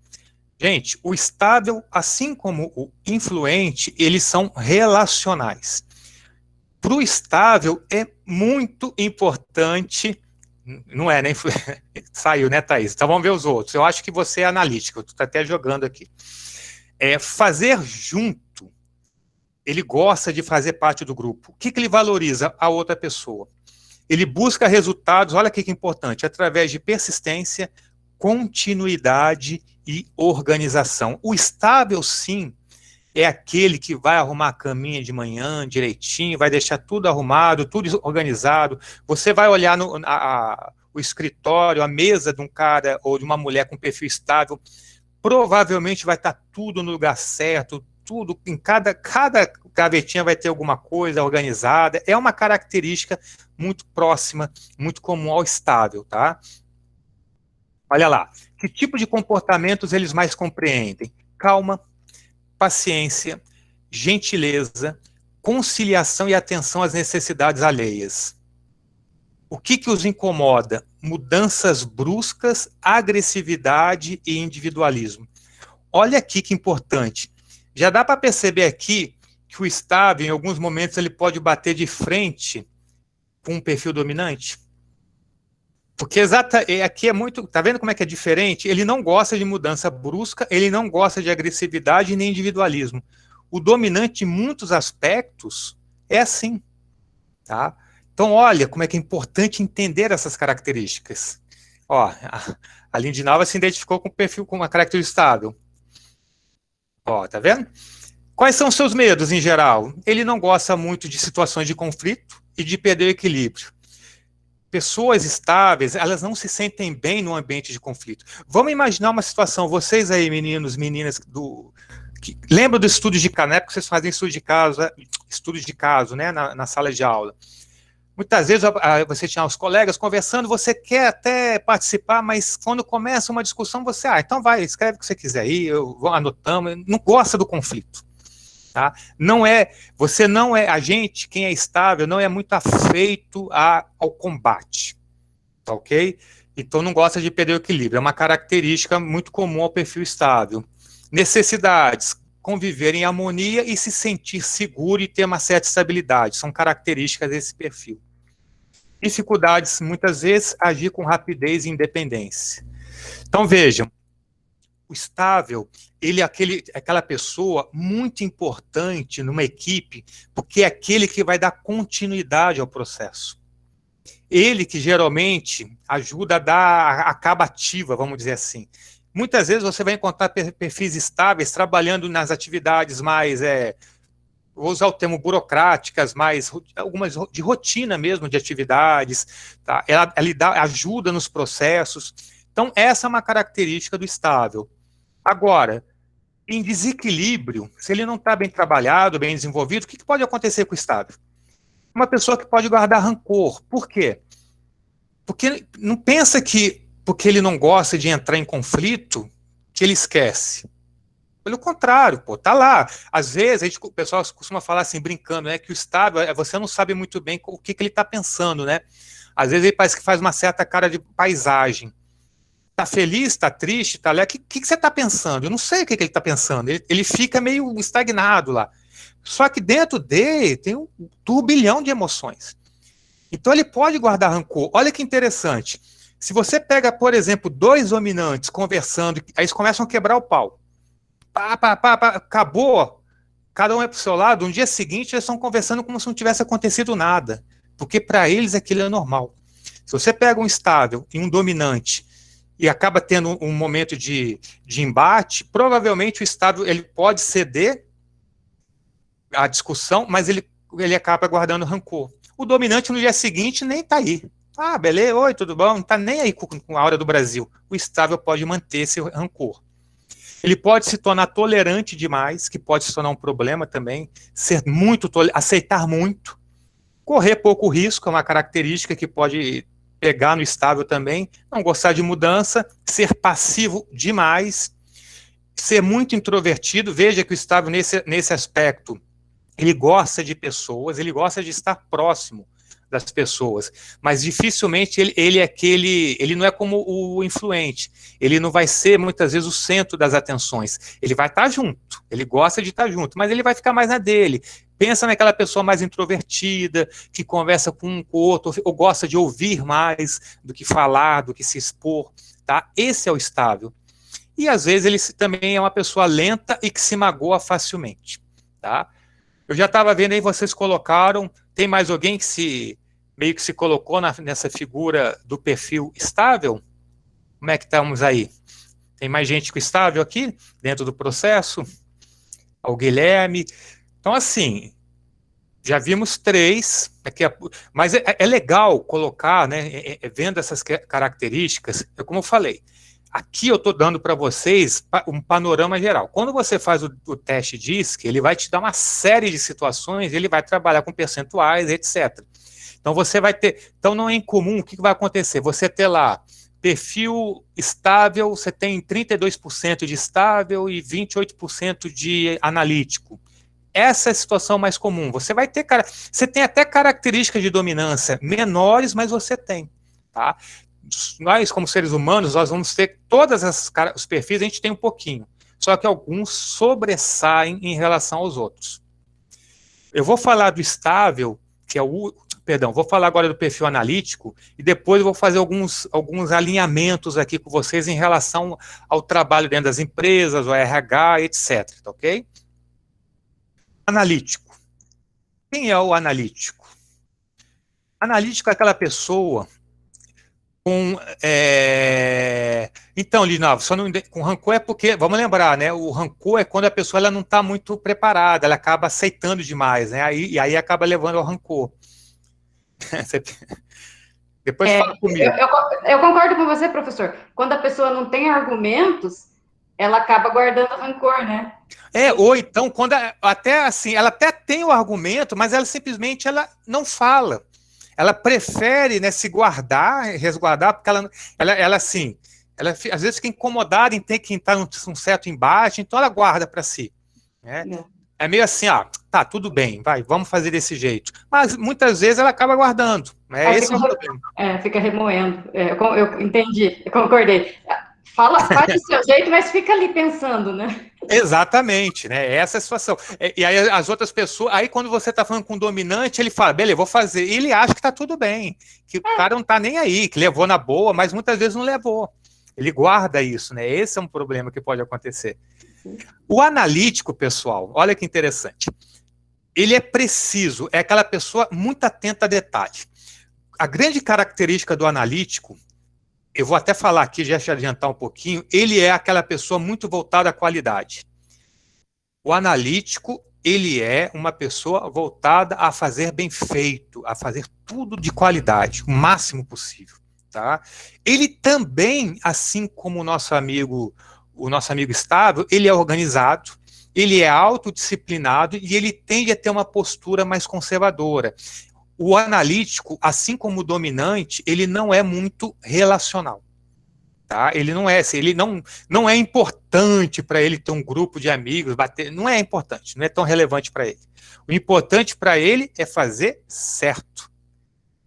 Gente, o estável, assim como o influente, eles são relacionais. Para o estável é muito importante, não é, né? Saiu, né, Thaís? Então vamos ver os outros. Eu acho que você é analítico, tu está até jogando aqui. Fazer junto, ele gosta de fazer parte do grupo. O que ele valoriza? A outra pessoa. Ele busca resultados, olha o que é importante, através de persistência, continuidade e organização. O estável, sim, é aquele que vai arrumar a caminha de manhã direitinho, vai deixar tudo arrumado, tudo organizado. Você vai olhar o escritório, a mesa de um cara ou de uma mulher com perfil estável, provavelmente vai estar tudo no lugar certo, tudo, em cada gavetinha vai ter alguma coisa organizada. É uma característica muito próxima, muito comum ao estável, tá? Olha lá, que tipo de comportamentos eles mais compreendem? Calma, paciência, gentileza, conciliação e atenção às necessidades alheias. O que os incomoda? Mudanças bruscas, agressividade e individualismo. Olha aqui que importante. Já dá para perceber aqui que o estável, em alguns momentos, ele pode bater de frente com um perfil dominante? Porque aqui é muito... Tá vendo como é que é diferente? Ele não gosta de mudança brusca, ele não gosta de agressividade nem individualismo. O dominante, em muitos aspectos, é assim, tá? Então, olha como é que é importante entender essas características. Ó, a Lindinalva se identificou com o perfil, com uma característica estável. Ó, tá vendo? Quais são os seus medos, em geral? Ele não gosta muito de situações de conflito e de perder o equilíbrio. Pessoas estáveis, elas não se sentem bem no ambiente de conflito. Vamos imaginar uma situação, vocês aí, meninos, meninas, lembra do estudo de caso, na época vocês fazem estudos de caso, né, na sala de aula. Muitas vezes você tinha os colegas conversando, você quer até participar, mas quando começa uma discussão, você, então vai, escreve o que você quiser aí, eu vou anotando, não gosta do conflito. Tá? A gente, quem é estável, não é muito afeito ao combate, tá, ok? Então não gosta de perder o equilíbrio, é uma característica muito comum ao perfil estável. Necessidades, conviver em harmonia e se sentir seguro e ter uma certa estabilidade, são características desse perfil. Dificuldades, muitas vezes, agir com rapidez e independência. Então vejam, o estável, ele é aquela pessoa muito importante numa equipe, porque é aquele que vai dar continuidade ao processo. Ele que geralmente ajuda a dar a acabativa, vamos dizer assim. Muitas vezes você vai encontrar perfis estáveis trabalhando nas atividades mais, vou usar o termo burocráticas, algumas de rotina mesmo, de atividades, tá? Ela ajuda nos processos. Então, essa é uma característica do estável. Agora, em desequilíbrio, se ele não está bem trabalhado, bem desenvolvido, o que pode acontecer com o estável? Uma pessoa que pode guardar rancor. Por quê? Porque não pensa que, porque ele não gosta de entrar em conflito, que ele esquece. Pelo contrário, tá lá. Às vezes, o pessoal costuma falar assim, brincando, né, que o estável, você não sabe muito bem o que ele está pensando, né? Às vezes ele parece que faz uma certa cara de paisagem. Tá feliz, tá triste, tá alegre, o que você tá pensando? Eu não sei o que ele tá pensando, ele fica meio estagnado lá. Só que dentro dele tem um turbilhão de emoções. Então ele pode guardar rancor. Olha que interessante. Se você pega, por exemplo, 2 dominantes conversando, aí eles começam a quebrar o pau. Acabou, cada um é pro seu lado, no dia seguinte eles estão conversando como se não tivesse acontecido nada, porque para eles aquilo é normal. Se você pega um estável e um dominante, e acaba tendo um momento de embate, provavelmente o estável ele pode ceder à discussão, mas ele acaba guardando rancor. O dominante no dia seguinte nem está aí. Ah, beleza, oi, tudo bom? Não está nem aí com a hora do Brasil. O estável pode manter esse rancor. Ele pode se tornar tolerante demais, que pode se tornar um problema também, ser muito aceitar muito, correr pouco risco, é uma característica que pode pegar no estável também, não gostar de mudança, ser passivo demais, ser muito introvertido. Veja que o estável nesse aspecto, ele gosta de pessoas, ele gosta de estar próximo das pessoas, mas dificilmente ele não é como o influente, ele não vai ser muitas vezes o centro das atenções, ele vai estar junto, ele gosta de estar junto, mas ele vai ficar mais na dele. Pensa naquela pessoa mais introvertida, que conversa com um com o outro, ou gosta de ouvir mais do que falar, do que se expor, tá? Esse é o estável. E às vezes ele também é uma pessoa lenta e que se magoa facilmente, tá? Eu já estava vendo aí, vocês colocaram, tem mais alguém que meio que se colocou nessa figura do perfil estável? Como é que estamos aí? Tem mais gente com estável aqui, dentro do processo? O Guilherme. Então, assim, já vimos 3, mas é legal colocar, né, vendo essas características, como eu falei, aqui eu estou dando para vocês um panorama geral. Quando você faz o teste DISC, ele vai te dar uma série de situações, ele vai trabalhar com percentuais, etc. Então você vai ter. Então não é incomum, o que vai acontecer? Você ter lá perfil estável, você tem 32% de estável e 28% de analítico. Essa é a situação mais comum. Você vai ter, você tem até características de dominância menores, mas você tem, tá? Nós, como seres humanos, nós vamos ter todas os perfis, a gente tem um pouquinho, só que alguns sobressaem em relação aos outros. Eu vou falar do estável, que é vou falar agora do perfil analítico, e depois eu vou fazer alguns alinhamentos aqui com vocês em relação ao trabalho dentro das empresas, o RH, etc, tá ok? Analítico. Quem é o analítico? Analítico é aquela pessoa então, Linaldo, com rancor é porque, vamos lembrar, né? O rancor é quando a pessoa ela não está muito preparada, ela acaba aceitando demais, né? E aí acaba levando ao rancor. Depois fala comigo. Eu concordo com você, professor. Quando a pessoa não tem argumentos, ela acaba guardando rancor, né? Ou então, quando até assim, ela até tem o argumento, mas ela simplesmente não fala. Ela prefere, né, se guardar, resguardar, porque ela assim, ela às vezes fica incomodada em ter que entrar num certo embate, então ela guarda para si. Né? É meio assim, tá, tudo bem, vamos fazer desse jeito. Mas muitas vezes ela acaba guardando. Né? Esse é o problema. Fica remoendo. Eu entendi, eu concordei. Faz do seu jeito, mas fica ali pensando, né? Exatamente, né? Essa é a situação. E aí as outras pessoas, aí quando você tá falando com o dominante, ele fala, beleza, vou fazer. E ele acha que tá tudo bem, que o cara não tá nem aí, que levou na boa, mas muitas vezes não levou. Ele guarda isso, né? Esse é um problema que pode acontecer. O analítico, pessoal, olha que interessante. Ele é preciso, é aquela pessoa muito atenta a detalhe. A grande característica do analítico, eu vou até falar aqui, já te adiantar um pouquinho, ele é aquela pessoa muito voltada à qualidade. O analítico, ele é uma pessoa voltada a fazer bem feito, a fazer tudo de qualidade, o máximo possível. Tá? Ele também, assim como o nosso amigo estável, ele é organizado, ele é autodisciplinado e ele tende a ter uma postura mais conservadora. O analítico, assim como o dominante, ele não é muito relacional. Tá? Ele não é, ele não é importante para ele ter um grupo de amigos, não é importante, não é tão relevante para ele. O importante para ele é fazer certo.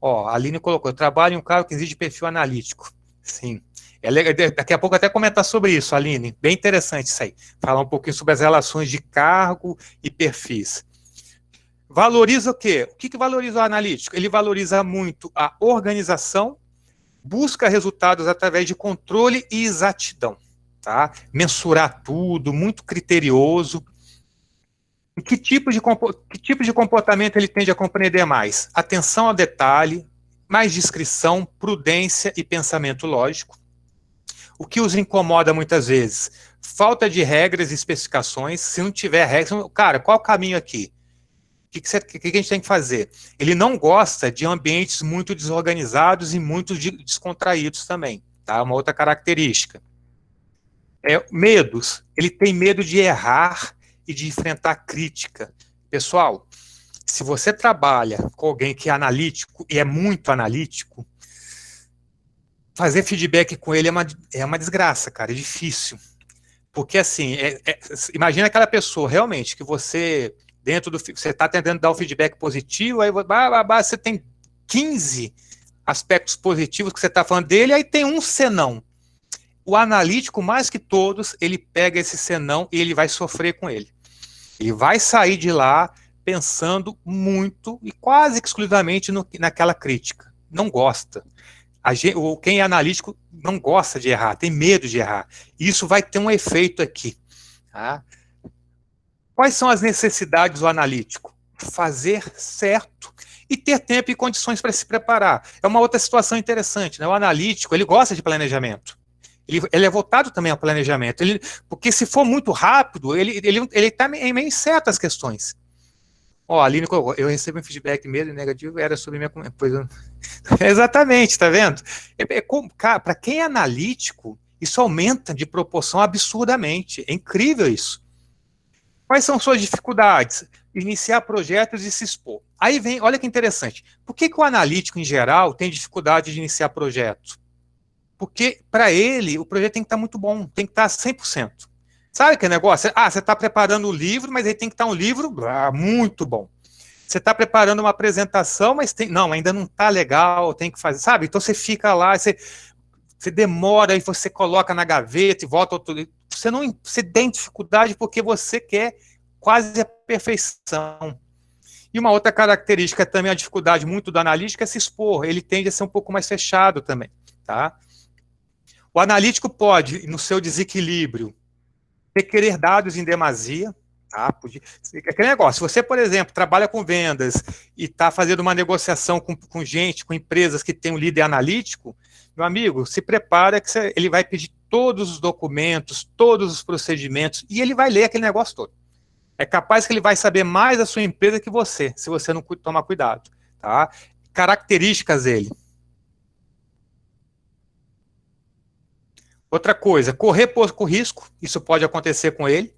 Ó, a Aline colocou, eu trabalho em um cargo que exige perfil analítico. Sim. Daqui a pouco até comentar sobre isso, Aline. Bem interessante isso aí. Falar um pouquinho sobre as relações de cargo e perfis. Valoriza o quê? O que valoriza o analítico? Ele valoriza muito a organização, busca resultados através de controle e exatidão. Tá? Mensurar tudo, muito criterioso. Que tipo de comportamento ele tende a compreender mais? Atenção ao detalhe, mais discrição, prudência e pensamento lógico. O que os incomoda muitas vezes? Falta de regras e especificações. Se não tiver regras, cara, qual o caminho aqui? O que a gente tem que fazer? Ele não gosta de ambientes muito desorganizados e muito descontraídos também, tá? Uma outra característica. Medos. Ele tem medo de errar e de enfrentar crítica. Pessoal, se você trabalha com alguém que é analítico e é muito analítico, fazer feedback com ele é uma desgraça, cara, é difícil. Porque, assim, imagina aquela pessoa, realmente, que você, você está tentando dar um feedback positivo, aí você tem 15 aspectos positivos que você está falando dele, aí tem um senão. O analítico, mais que todos, ele pega esse senão e ele vai sofrer com ele. Ele vai sair de lá pensando muito e quase que exclusivamente naquela crítica. Não gosta. Quem é analítico não gosta de errar, tem medo de errar. Isso vai ter um efeito aqui. Tá? Quais são as necessidades do analítico? Fazer certo e ter tempo e condições para se preparar. É uma outra situação interessante, né? O analítico, ele gosta de planejamento. Ele é voltado também ao planejamento. Porque se for muito rápido, ele está meio incerto as questões. Ó, Aline, eu recebi um feedback mesmo negativo, era sobre minha coisa. Exatamente, tá vendo? Para quem é analítico, isso aumenta de proporção absurdamente. É incrível isso. Quais são suas dificuldades? Iniciar projetos e se expor. Aí vem, olha que interessante. Por que o analítico, em geral, tem dificuldade de iniciar projeto? Porque, para ele, o projeto tem que estar muito bom, tem que estar 100%. Sabe que negócio? Você está preparando o livro, mas aí tem que estar um livro muito bom. Você está preparando uma apresentação, mas não, ainda não está legal, tem que fazer, sabe? Então você fica lá, você demora, e você coloca na gaveta e volta. Você tem dificuldade porque você quer quase a perfeição. E uma outra característica também, a dificuldade muito do analítico é se expor. Ele tende a ser um pouco mais fechado também, tá? O analítico pode, no seu desequilíbrio, requerer dados em demasia, tá? Aquele negócio, se você, por exemplo, trabalha com vendas e está fazendo uma negociação com gente, com empresas que tem um líder analítico, meu amigo, se prepara que ele vai pedir todos os documentos, todos os procedimentos, e ele vai ler aquele negócio todo. É capaz que ele vai saber mais da sua empresa que você, se você não tomar cuidado, tá? Características dele. Outra coisa, correr pouco risco, isso pode acontecer com ele.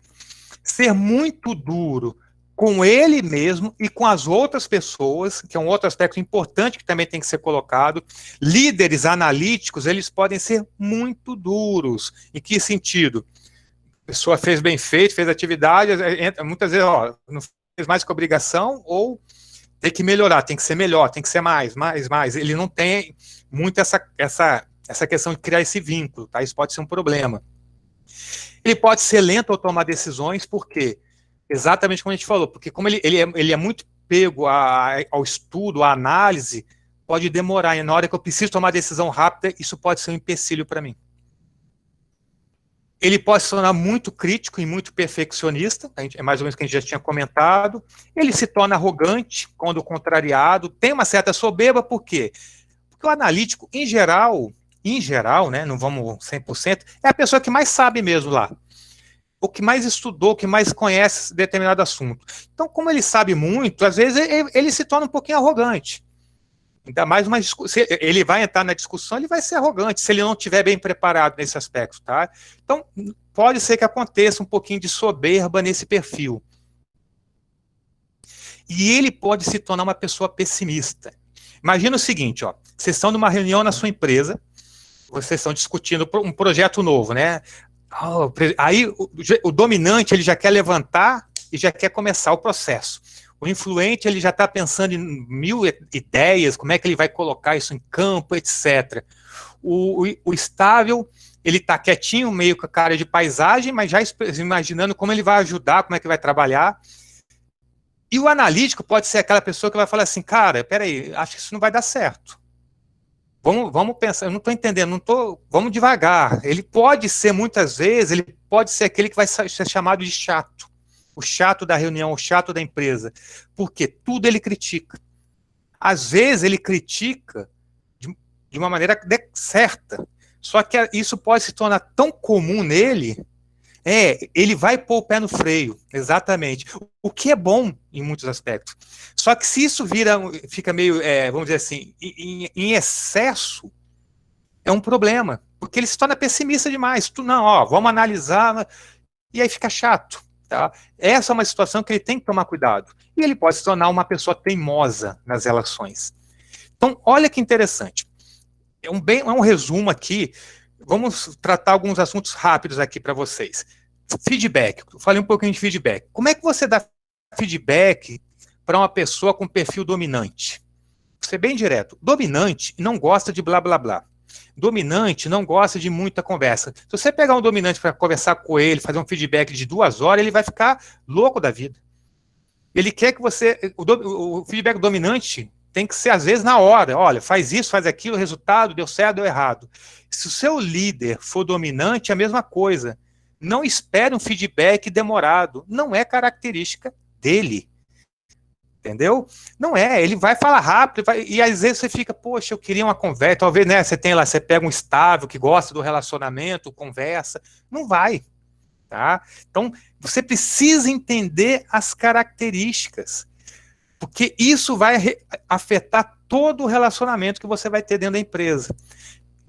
Ser muito duro com ele mesmo e com as outras pessoas, que é um outro aspecto importante que também tem que ser colocado. Líderes analíticos, eles podem ser muito duros. Em que sentido? A pessoa fez bem feito, fez atividade, muitas vezes não fez mais que obrigação, ou tem que melhorar, tem que ser melhor, tem que ser mais. Ele não tem muito essa questão de criar esse vínculo, tá? Isso pode ser um problema. Ele pode ser lento ao tomar decisões, por quê? Exatamente como a gente falou, porque como ele é muito pego ao estudo, à análise, pode demorar, e na hora que eu preciso tomar decisão rápida, isso pode ser um empecilho para mim. Ele pode se tornar muito crítico e muito perfeccionista, é mais ou menos o que a gente já tinha comentado. Ele se torna arrogante quando contrariado, tem uma certa soberba, por quê? Porque o analítico, em geral, né, não vamos 100%, é a pessoa que mais sabe mesmo lá. O que mais estudou, o que mais conhece determinado assunto. Então, como ele sabe muito, às vezes ele se torna um pouquinho arrogante. Ainda mais se ele vai entrar na discussão, ele vai ser arrogante, se ele não estiver bem preparado nesse aspecto, tá? Então, pode ser que aconteça um pouquinho de soberba nesse perfil. E ele pode se tornar uma pessoa pessimista. Imagina o seguinte, vocês estão numa reunião na sua empresa, vocês estão discutindo um projeto novo, né? Aí o dominante, ele já quer levantar e já quer começar o processo. O influente, ele já está pensando em 1000 ideias, como é que ele vai colocar isso em campo, etc. O estável, ele está quietinho, meio com a cara de paisagem, mas já imaginando como ele vai ajudar, como é que vai trabalhar. E o analítico pode ser aquela pessoa que vai falar assim, cara, peraí, acho que isso não vai dar certo. Vamos pensar, eu não estou entendendo, vamos devagar. Ele pode ser, muitas vezes, ele pode ser aquele que vai ser chamado de chato. O chato da reunião, o chato da empresa. Porque tudo ele critica. Às vezes ele critica de uma maneira certa. Só que isso pode se tornar tão comum nele, ele vai pôr o pé no freio, exatamente. O que é bom em muitos aspectos. Só que se isso fica meio, vamos dizer assim, em excesso, é um problema, porque ele se torna pessimista demais. Não, vamos analisar, e aí fica chato. Tá? Essa é uma situação que ele tem que tomar cuidado. E ele pode se tornar uma pessoa teimosa nas relações. Então, olha que interessante. É um resumo aqui. Vamos tratar alguns assuntos rápidos aqui para vocês. Feedback. Eu falei um pouquinho de feedback. Como é que você dá feedback para uma pessoa com perfil dominante? Vou ser bem direto. Dominante não gosta de blá, blá, blá. Dominante não gosta de muita conversa. Se você pegar um dominante para conversar com ele, fazer um feedback de 2 horas, ele vai ficar louco da vida. Ele quer que você... O feedback dominante tem que ser, às vezes, na hora. Olha, faz isso, faz aquilo, o resultado deu certo, deu errado. Se o seu líder for dominante, é a mesma coisa. Não espere um feedback demorado. Não é característica dele. Entendeu? Não ele vai falar rápido, e às vezes você fica, poxa, eu queria uma conversa, talvez, né, você pega um estável que gosta do relacionamento, conversa, não vai, tá? Então, você precisa entender as características, porque isso vai afetar todo o relacionamento que você vai ter dentro da empresa.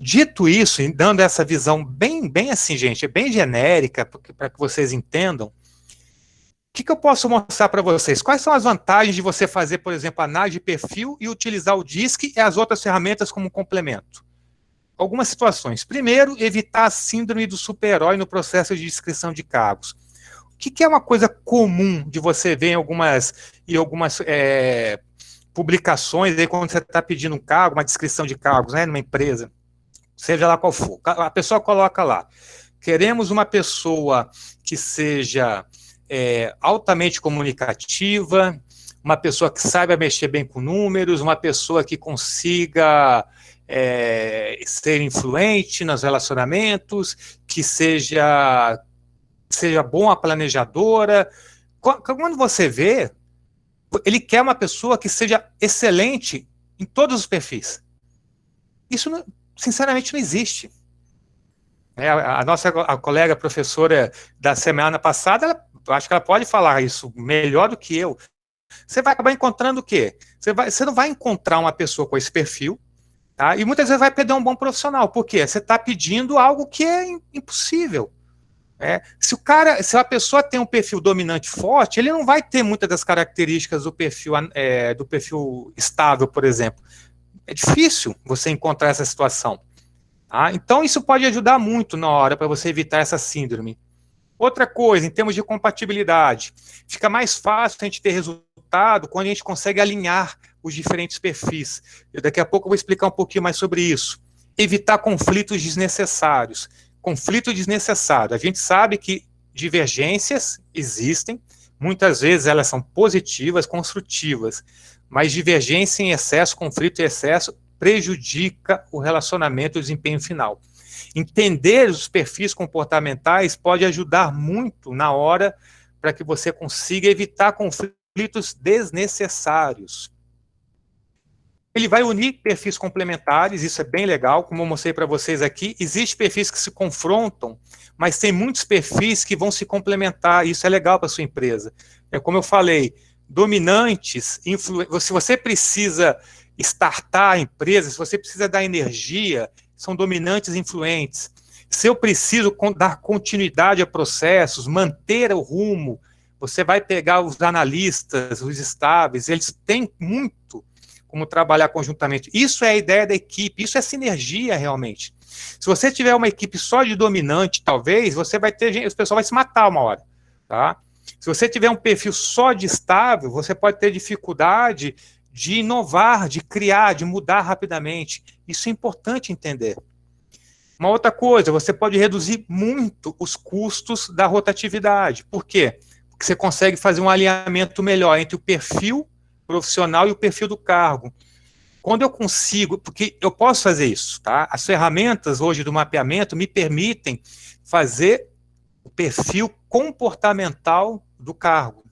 Dito isso, e dando essa visão bem assim, gente, bem genérica, para que vocês entendam, o que eu posso mostrar para vocês? Quais são as vantagens de você fazer, por exemplo, análise de perfil e utilizar o DISC e as outras ferramentas como complemento? Algumas situações. Primeiro, evitar a síndrome do super-herói no processo de inscrição de cargos. O que é uma coisa comum de você ver em algumas publicações, aí, quando você está pedindo um cargo, uma descrição de cargos, né, numa empresa, seja lá qual for. A pessoa coloca lá, queremos uma pessoa que seja... altamente comunicativa, uma pessoa que saiba mexer bem com números, uma pessoa que consiga ser influente nos relacionamentos, que seja boa planejadora. Quando você vê, ele quer uma pessoa que seja excelente em todos os perfis. Isso, sinceramente, não existe. A nossa colega professora da semana passada, eu acho que ela pode falar isso melhor do que eu. Você vai acabar encontrando o quê? Você não vai encontrar uma pessoa com esse perfil, tá? E muitas vezes vai perder um bom profissional. Por quê? Você está pedindo algo que é impossível. Se a pessoa tem um perfil dominante forte, ele não vai ter muitas das características do perfil estável, por exemplo. É difícil você encontrar essa situação. Então, isso pode ajudar muito na hora para você evitar essa síndrome. Outra coisa, em termos de compatibilidade, fica mais fácil a gente ter resultado quando a gente consegue alinhar os diferentes perfis. Daqui a pouco eu vou explicar um pouquinho mais sobre isso. Evitar conflitos desnecessários. Conflito desnecessário. A gente sabe que divergências existem, muitas vezes elas são positivas, construtivas, mas divergência em excesso, conflito em excesso, prejudica o relacionamento e o desempenho final. Entender os perfis comportamentais pode ajudar muito na hora para que você consiga evitar conflitos desnecessários. Ele vai unir perfis complementares, isso é bem legal, como eu mostrei para vocês aqui. Existem perfis que se confrontam, mas tem muitos perfis que vão se complementar, isso é legal para a sua empresa. Como eu falei, dominantes, se você precisa startar a empresa, se você precisa dar energia, são dominantes influentes. Se eu preciso dar continuidade a processos, manter o rumo, você vai pegar os analistas, os estáveis, eles têm muito como trabalhar conjuntamente. Isso é a ideia da equipe, isso é sinergia realmente. Se você tiver uma equipe só de dominante, talvez, você vai ter gente, o pessoal vai se matar uma hora, tá? Se você tiver um perfil só de estável, você pode ter dificuldade de inovar, de criar, de mudar rapidamente. Isso é importante entender. Uma outra coisa, você pode reduzir muito os custos da rotatividade. Por quê? Porque você consegue fazer um alinhamento melhor entre o perfil profissional e o perfil do cargo. Quando eu consigo, porque eu posso fazer isso, tá? As ferramentas hoje do mapeamento me permitem fazer o perfil comportamental do cargo.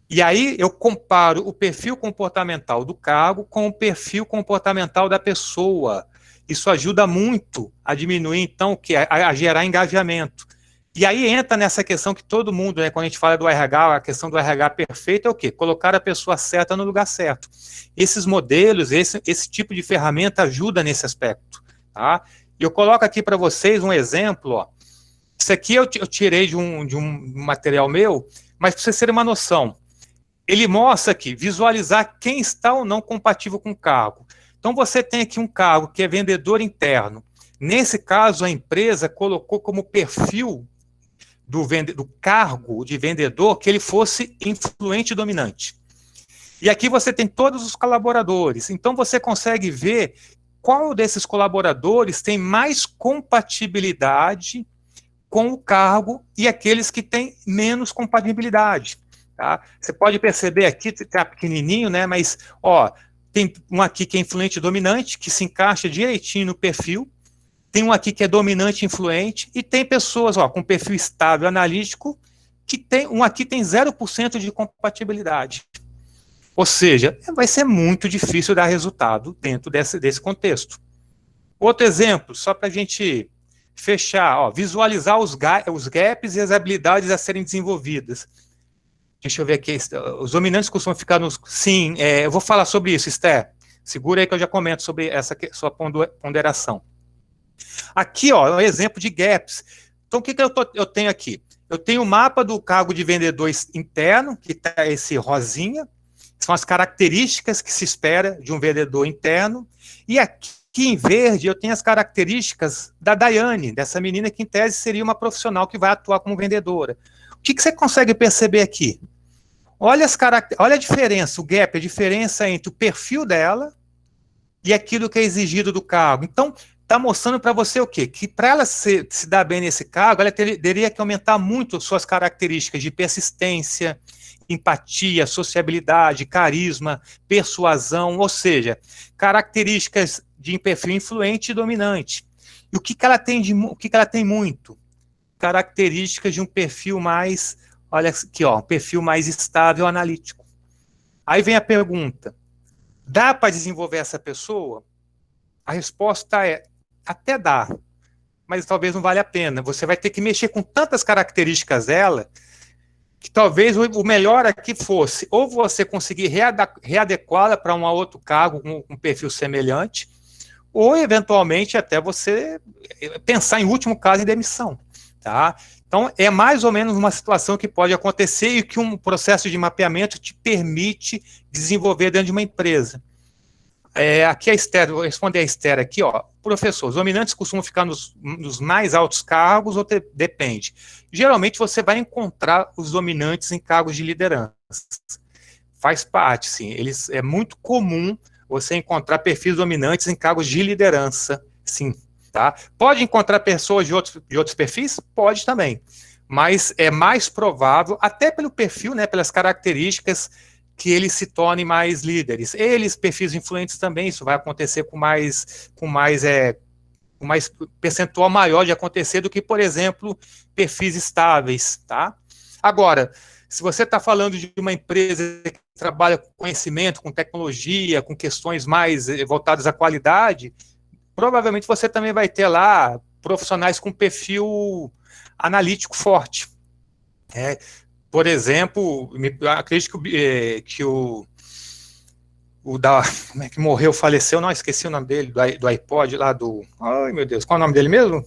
E aí eu comparo o perfil comportamental do cargo com o perfil comportamental da pessoa. Isso ajuda muito a diminuir, então, a gerar engajamento. E aí entra nessa questão que todo mundo, né, quando a gente fala do RH, a questão do RH perfeito é o quê? Colocar a pessoa certa no lugar certo. Esses modelos, esse tipo de ferramenta ajuda nesse aspecto. Tá? E eu coloco aqui para vocês um exemplo. Ó. Isso aqui eu tirei de um material meu, mas para vocês terem uma noção. Ele mostra aqui, visualizar quem está ou não compatível com o cargo. Então, você tem aqui um cargo que é vendedor interno. Nesse caso, a empresa colocou como perfil do cargo de vendedor que ele fosse influente e dominante. E aqui você tem todos os colaboradores. Então, você consegue ver qual desses colaboradores tem mais compatibilidade com o cargo e aqueles que têm menos compatibilidade. Tá? Você pode perceber aqui, está pequenininho, né? Mas, ó, tem um aqui que é influente e dominante, que se encaixa direitinho no perfil. Tem um aqui que é dominante e influente, e tem pessoas com perfil estável analítico, que um aqui tem 0% de compatibilidade. Ou seja, vai ser muito difícil dar resultado dentro desse contexto. Outro exemplo, só para a gente fechar, visualizar os gaps e as habilidades a serem desenvolvidas. Deixa eu ver aqui, os dominantes costumam ficar nos... Sim, eu vou falar sobre isso, Esther. Segura aí que eu já comento sobre essa sua ponderação. Aqui, um exemplo de gaps. Então, o que eu tenho aqui? Eu tenho o mapa do cargo de vendedor interno, que está esse rosinha, são as características que se espera de um vendedor interno, e aqui em verde eu tenho as características da Daiane, dessa menina que em tese seria uma profissional que vai atuar como vendedora. O que você consegue perceber aqui? Olha a diferença, o gap, a diferença entre o perfil dela e aquilo que é exigido do cargo. Então, está mostrando para você o quê? Que para ela se dar bem nesse cargo, ela teria que aumentar muito suas características de persistência, empatia, sociabilidade, carisma, persuasão, ou seja, características de perfil influente e dominante. E o que ela tem muito? Características de um perfil mais, olha aqui, um perfil mais estável, analítico. Aí vem a pergunta, dá para desenvolver essa pessoa? A resposta é, até dá, mas talvez não valha a pena. Você vai ter que mexer com tantas características dela, que talvez o melhor aqui fosse, ou você conseguir readequá-la para um outro cargo com um perfil semelhante, ou eventualmente até você pensar em último caso em demissão. Tá? Então, é mais ou menos uma situação que pode acontecer e que um processo de mapeamento te permite desenvolver dentro de uma empresa. Aqui a Esther, vou responder a Esther aqui, professor, os dominantes costumam ficar nos mais altos cargos ou depende? Geralmente você vai encontrar os dominantes em cargos de liderança. Faz parte, sim. É muito comum você encontrar perfis dominantes em cargos de liderança, sim. Tá? Pode encontrar pessoas de outros perfis? Pode também. Mas é mais provável, até pelo perfil, né, pelas características, que eles se tornem mais líderes. Perfis influentes também, isso vai acontecer com mais percentual maior de acontecer do que, por exemplo, perfis estáveis, tá? Agora, se você está falando de uma empresa que trabalha com conhecimento, com tecnologia, com questões mais voltadas à qualidade, provavelmente você também vai ter lá profissionais com perfil analítico forte. Por exemplo, acredito que como é que morreu, faleceu, não, esqueci o nome dele, do iPod lá ai meu Deus, qual é o nome dele mesmo?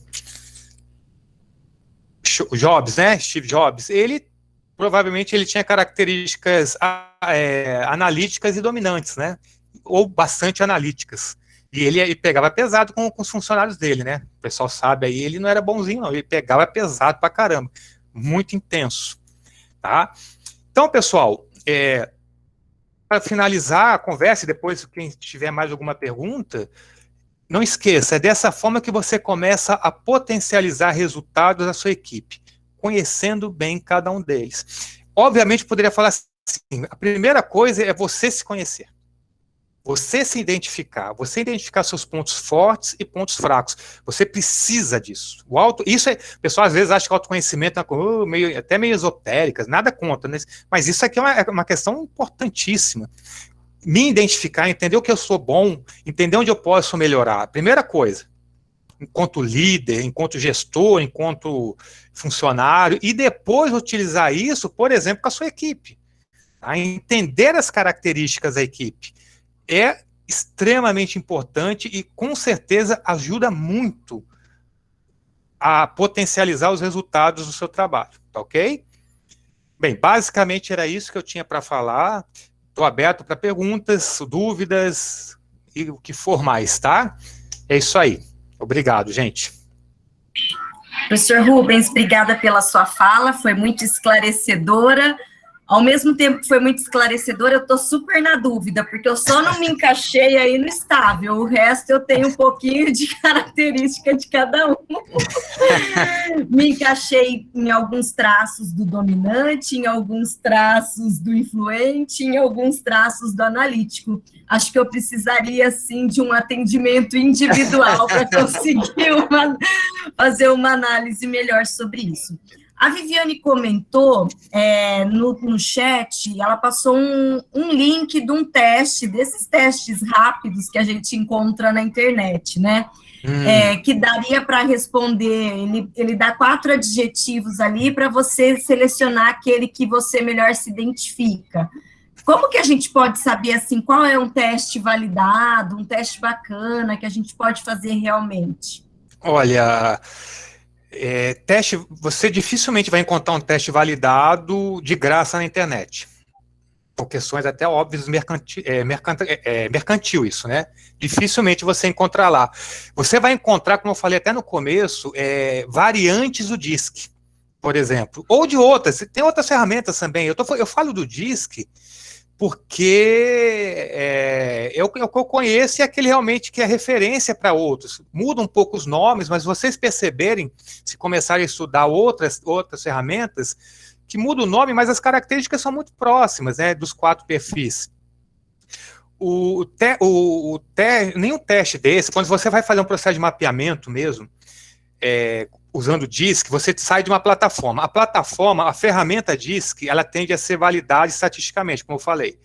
Jobs, né? Steve Jobs. Provavelmente ele tinha características analíticas e dominantes, né? Ou bastante analíticas. E ele pegava pesado com os funcionários dele, né? O pessoal sabe aí, ele não era bonzinho, não. Ele pegava pesado pra caramba. Muito intenso. Tá? Então, pessoal, para finalizar a conversa, e depois quem tiver mais alguma pergunta, não esqueça, é dessa forma que você começa a potencializar resultados da sua equipe, conhecendo bem cada um deles. Obviamente, poderia falar assim, a primeira coisa é você se conhecer. Você se identificar, você identificar seus pontos fortes e pontos fracos. Você precisa disso. O pessoal às vezes acha que o autoconhecimento é até meio esotérica, nada contra, né? Mas isso aqui é uma questão importantíssima. me identificar, entender o que eu sou bom, entender onde eu posso melhorar. Primeira coisa, enquanto líder, enquanto gestor, enquanto funcionário, e depois utilizar isso, por exemplo, com a sua equipe. Tá? Entender as características da equipe é extremamente importante e, com certeza, ajuda muito a potencializar os resultados do seu trabalho, tá ok? Bem, basicamente era isso que eu tinha para falar. Estou aberto para perguntas, dúvidas e o que for mais, tá? É isso aí. Obrigado, gente. Professor Rubens, obrigada pela sua fala, foi muito esclarecedora. Ao mesmo tempo que foi muito esclarecedora, eu estou super na dúvida, porque eu só não me encaixei aí no estável, o resto eu tenho um pouquinho de característica de cada um. Me encaixei em alguns traços do dominante, em alguns traços do influente, em alguns traços do analítico. Acho que eu precisaria, assim, de um atendimento individual para conseguir fazer uma análise melhor sobre isso. A Viviane comentou no chat, ela passou um link de um teste, desses testes rápidos que a gente encontra na internet, né? Que daria para responder, ele dá 4 adjetivos ali para você selecionar aquele que você melhor se identifica. Como que a gente pode saber, assim, qual é um teste validado, um teste bacana que a gente pode fazer realmente? Olha, teste, você dificilmente vai encontrar um teste validado de graça na internet. Por questões até óbvias, mercantil isso, né? Dificilmente você encontra lá. Você vai encontrar, como eu falei até no começo, variantes do DISC, por exemplo, ou de outras. Tem outras ferramentas também. Eu falo do DISC porque é o que eu conheço e é aquele realmente que é referência para outros. Muda um pouco os nomes, mas vocês perceberem, se começarem a estudar outras ferramentas, que muda o nome, mas as características são muito próximas, né, dos 4 perfis. Nenhum teste desse, quando você vai fazer um processo de mapeamento mesmo, usando o DISC, você sai de uma plataforma. A ferramenta DISC, ela tende a ser validada estatisticamente, como eu falei.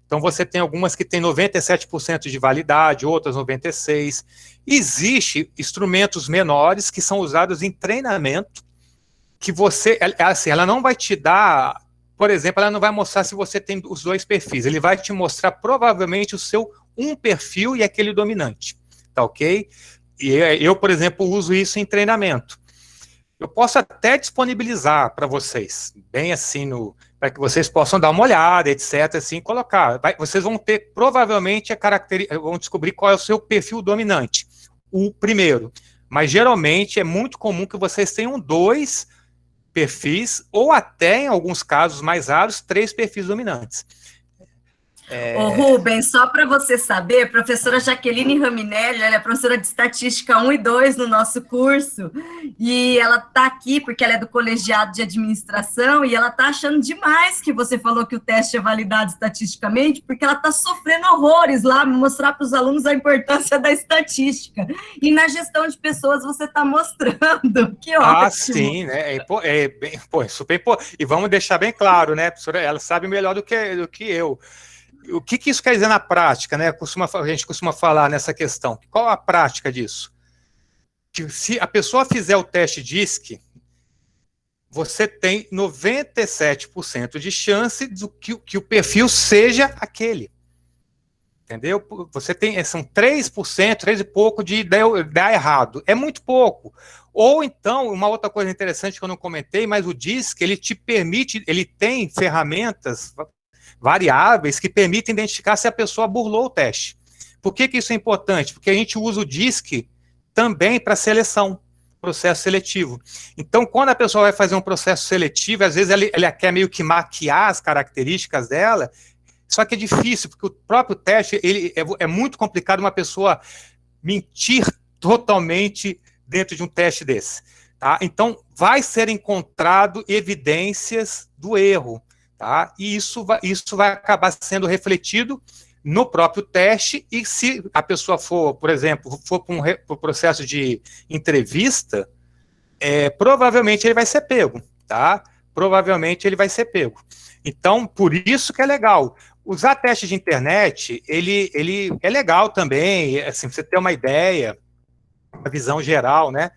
Então, você tem algumas que têm 97% de validade, outras 96%. Existem instrumentos menores que são usados em treinamento, que você, assim, ela não vai te dar, por exemplo, ela não vai mostrar se você tem os 2 perfis, ele vai te mostrar provavelmente o seu perfil e aquele dominante, tá ok? E eu, por exemplo, uso isso em treinamento. Eu posso até disponibilizar para vocês, bem assim, para que vocês possam dar uma olhada, etc., assim, colocar. Vocês vão ter, provavelmente, vão descobrir qual é o seu perfil dominante, o primeiro. Mas, geralmente, é muito comum que vocês tenham 2 perfis, ou até, em alguns casos mais raros, 3 perfis dominantes. Ô, Rubens, só para você saber, a professora Jaqueline Raminelli, ela é professora de Estatística 1 e 2 no nosso curso, e ela está aqui porque ela é do colegiado de administração, e ela está achando demais que você falou que o teste é validado estatisticamente, porque ela está sofrendo horrores lá, mostrar para os alunos a importância da estatística. E na gestão de pessoas você está mostrando, que ótimo. Sim, né? Super importante. E vamos deixar bem claro, né, professora, ela sabe melhor do que eu. O que isso quer dizer na prática, né? A gente costuma falar nessa questão. Qual a prática disso? Que se a pessoa fizer o teste DISC, você tem 97% de chance de que o perfil seja aquele. Entendeu? Você tem, são 3%, 3 e pouco de dar errado. É muito pouco. Ou então, uma outra coisa interessante que eu não comentei, mas o DISC, ele te permite, ele tem ferramentas variáveis que permitem identificar se a pessoa burlou o teste. Por que isso é importante? Porque a gente usa o DISC também para seleção, processo seletivo. Então, quando a pessoa vai fazer um processo seletivo, às vezes ela quer meio que maquiar as características dela, só que é difícil, porque o próprio teste é muito complicado uma pessoa mentir totalmente dentro de um teste desse. Tá? Então, vai ser encontrado evidências do erro. Tá? E isso vai acabar sendo refletido no próprio teste, e se a pessoa for, por exemplo, para o processo de entrevista, provavelmente ele vai ser pego, tá? Provavelmente ele vai ser pego. Então, por isso que é legal. Usar teste de internet, ele é legal também, assim, você ter uma ideia, uma visão geral, né?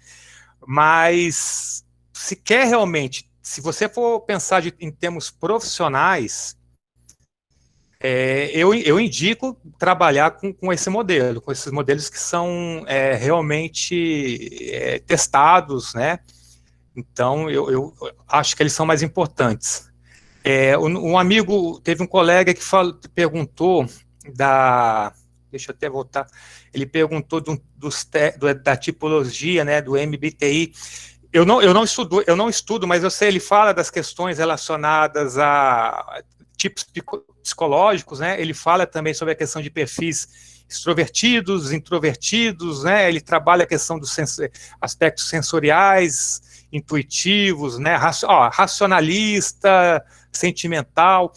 Mas se quer realmente, se você for pensar em termos profissionais, eu indico trabalhar com esse modelo, com esses modelos que são realmente testados, né? Então, eu acho que eles são mais importantes. Um amigo, teve um colega que perguntou deixa eu até voltar, ele perguntou da tipologia, né, do MBTI. Eu não estudo, mas eu sei, ele fala das questões relacionadas a tipos psicológicos, né? Ele fala também sobre a questão de perfis extrovertidos, introvertidos, né? Ele trabalha a questão dos aspectos sensoriais, intuitivos, né? Racionalista, sentimental.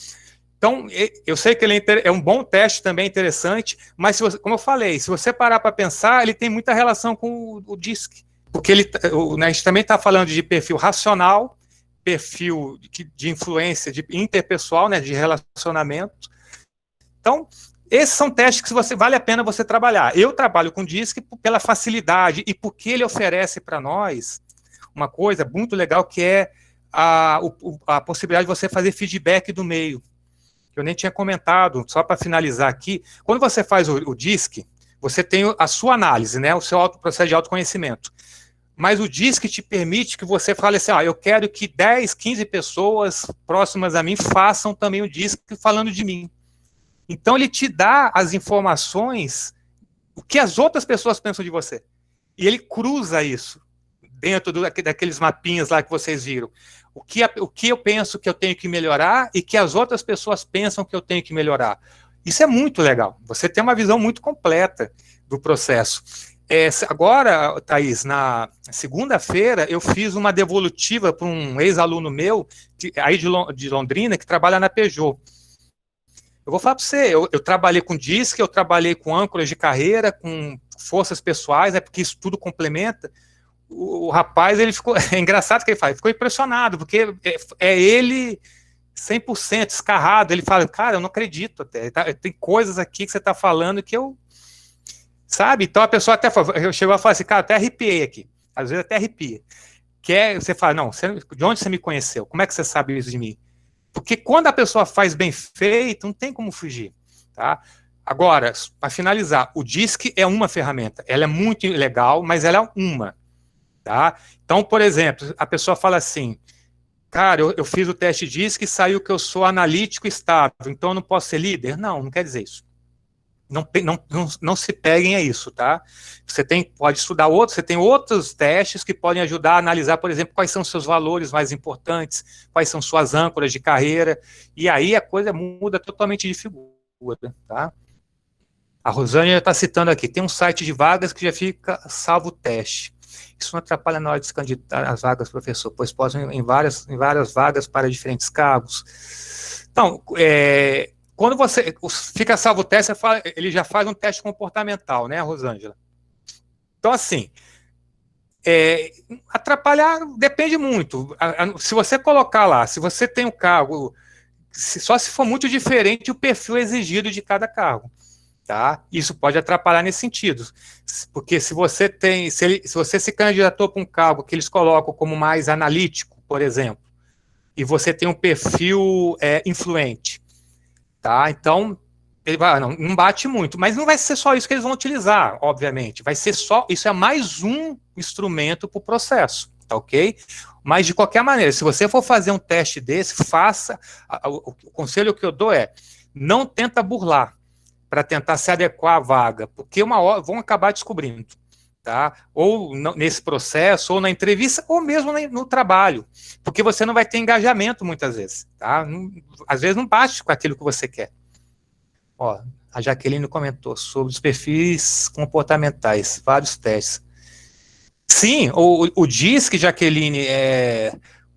Então, eu sei que ele é um bom teste também, interessante, mas, como eu falei, se você parar para pensar, ele tem muita relação com o DISC, porque a gente também está falando de perfil racional, perfil de influência interpessoal, né, de relacionamento. Então, esses são testes que vale a pena você trabalhar. Eu trabalho com o DISC pela facilidade e porque ele oferece para nós uma coisa muito legal, que é a possibilidade de você fazer feedback do meio. Eu nem tinha comentado, só para finalizar aqui, quando você faz o DISC, você tem a sua análise, né, o seu processo de autoconhecimento. Mas o DISC te permite que você fale assim, eu quero que 10, 15 pessoas próximas a mim façam também o DISC falando de mim. Então, ele te dá as informações, o que as outras pessoas pensam de você. E ele cruza isso dentro daqueles mapinhas lá que vocês viram. O que eu penso que eu tenho que melhorar e que as outras pessoas pensam que eu tenho que melhorar. Isso é muito legal. Você tem uma visão muito completa do processo. Agora, Thaís, na segunda-feira, eu fiz uma devolutiva para um ex-aluno meu, aí de Londrina, que trabalha na Peugeot. Eu vou falar para você, eu trabalhei com DISC, eu trabalhei com âncoras de carreira, com forças pessoais, porque isso tudo complementa. O rapaz, ele ficou, é engraçado que ele fala, ficou impressionado, porque ele 100% escarrado, ele fala, cara, eu não acredito até, tem coisas aqui que você está falando que eu, sabe? Então a pessoa até chegou a falar assim, cara, até arrepiei aqui, às vezes até arrepia, você fala, não, de onde você me conheceu? Como é que você sabe isso de mim? Porque quando a pessoa faz bem feito, não tem como fugir, tá? Agora, para finalizar, o DISC é uma ferramenta, ela é muito legal, mas ela é uma. Tá? Então, por exemplo, a pessoa fala assim, cara, eu fiz o teste DISC e saiu que eu sou analítico estável, então eu não posso ser líder? Não quer dizer isso. Não se peguem a isso, tá? Você pode estudar você tem outros testes que podem ajudar a analisar, por exemplo, quais são seus valores mais importantes, quais são suas âncoras de carreira, e aí a coisa muda totalmente de figura, tá? A Rosânia está citando aqui, tem um site de vagas que já fica salvo o teste. Isso não atrapalha na hora de se candidatar às vagas, professor, pois posam em várias vagas para diferentes cargos. Então, quando você fica salvo o teste, ele já faz um teste comportamental, né, Rosângela? Então, assim, atrapalhar depende muito. Se você colocar lá, se você tem um cargo, só se for muito diferente o perfil exigido de cada cargo. Tá? Isso pode atrapalhar nesse sentido, porque se você se candidatou para um cargo que eles colocam como mais analítico, por exemplo, e você tem um perfil influente, tá? Então ele vai, não bate muito, mas não vai ser só isso que eles vão utilizar, obviamente, vai ser isso é mais um instrumento para o processo, tá ok? Mas de qualquer maneira, se você for fazer um teste desse, faça. O conselho que eu dou não tenta burlar para tentar se adequar à vaga, porque uma hora vão acabar descobrindo, tá? Ou nesse processo, ou na entrevista, ou mesmo no trabalho, porque você não vai ter engajamento muitas vezes, tá? Às vezes não bate com aquilo que você quer. Ó, a Jaqueline comentou sobre os perfis comportamentais, vários testes. Sim, o DISC, Jaqueline,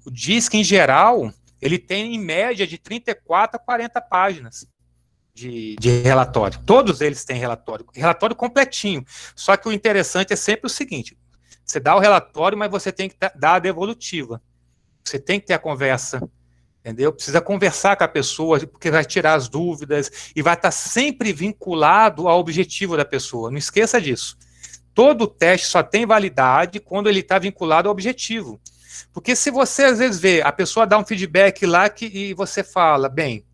o DISC em geral, ele tem em média de 34 a 40 páginas. De relatório. Todos eles têm relatório completinho. Só que o interessante é sempre o seguinte, você dá o relatório, mas você tem que dar a devolutiva. Você tem que ter a conversa entendeu? Precisa conversar com a pessoa, porque vai tirar as dúvidas e vai estar sempre vinculado ao objetivo da pessoa. Não esqueça disso. Todo teste só tem validade quando ele está vinculado ao objetivo. Porque se você, às vezes, vê, a pessoa dá um feedback lá e você fala, bem,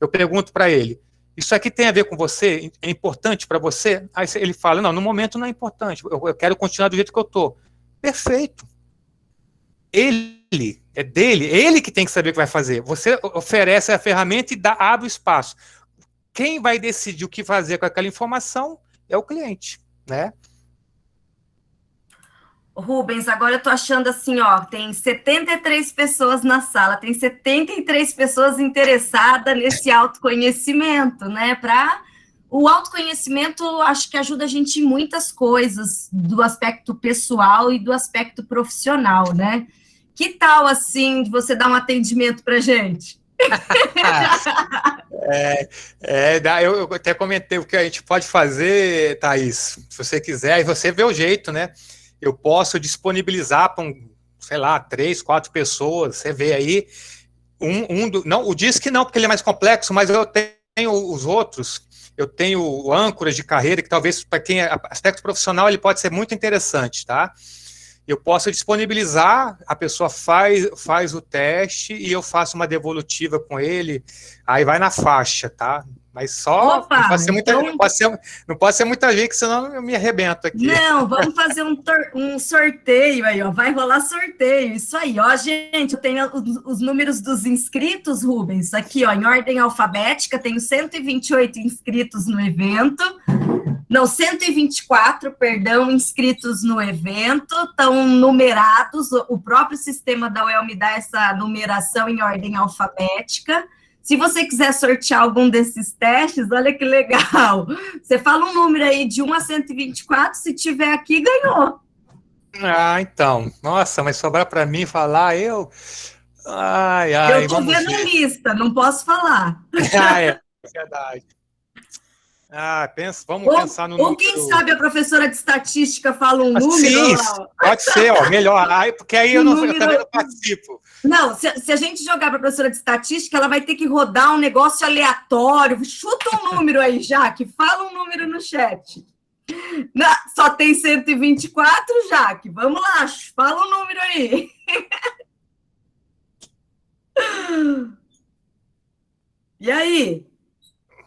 eu pergunto para ele, isso aqui tem a ver com você? É importante para você? Aí ele fala, não, no momento não é importante, eu quero continuar do jeito que eu estou. Perfeito. É dele, ele que tem que saber o que vai fazer. Você oferece a ferramenta e abre o espaço. Quem vai decidir o que fazer com aquela informação é o cliente, né? Rubens, agora eu tô achando assim, ó, tem 73 pessoas na sala, tem 73 pessoas interessadas nesse autoconhecimento, né? O autoconhecimento, acho que ajuda a gente em muitas coisas, do aspecto pessoal e do aspecto profissional, né? Que tal, assim, você dar um atendimento pra gente? Eu até comentei o que a gente pode fazer, Thaís, se você quiser, e você vê o jeito, né? Eu posso disponibilizar para, sei lá, 3, 4 pessoas, você vê aí, não, o DISC não, porque ele é mais complexo, mas eu tenho os outros, eu tenho o âncoras de carreira, que talvez para quem é aspecto profissional, ele pode ser muito interessante, tá? Eu posso disponibilizar, a pessoa faz o teste e eu faço uma devolutiva com ele, aí vai na faixa, tá? Mas só, Opa, não pode ser muita gente, senão eu me arrebento aqui. Não, vamos fazer um sorteio aí, ó. Vai rolar sorteio. Isso aí, ó, gente. Eu tenho os números dos inscritos, Rubens. Aqui, ó, em ordem alfabética, tenho 128 inscritos no evento. Não, 124, perdão, inscritos no evento. Estão numerados. O próprio sistema da UEL me dá essa numeração em ordem alfabética. Se você quiser sortear algum desses testes, olha que legal. Você fala um número aí de 1 a 124, se tiver aqui, ganhou. Ah, então. Nossa, mas sobrar para mim falar, eu... Eu tô vendo a lista, não posso falar. É verdade. Vamos pensar no número... Ou quem sabe a professora de estatística fala um número... Sim, pode ser, ó, melhor. Porque aí eu também não participo. Não, se a gente jogar para a professora de estatística, ela vai ter que rodar um negócio aleatório. Chuta um número aí, Jaque. Fala um número no chat. Não, só tem 124, Jaque. Vamos lá, fala um número aí. E aí?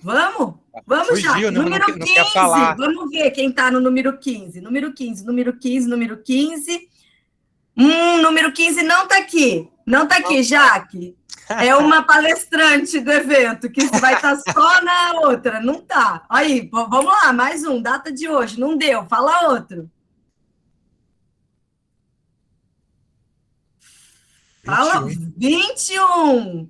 Vamos? Vamos, Jaque. Número 15. Não quer falar. Vamos ver quem está no número 15. Número 15. Número 15. Número 15 não está aqui. Não está aqui, Jaque. É uma palestrante do evento, que vai estar só na outra. Não está. Aí, vamos lá, mais um. Data de hoje. Não deu. Fala outro. 21. Fala 21.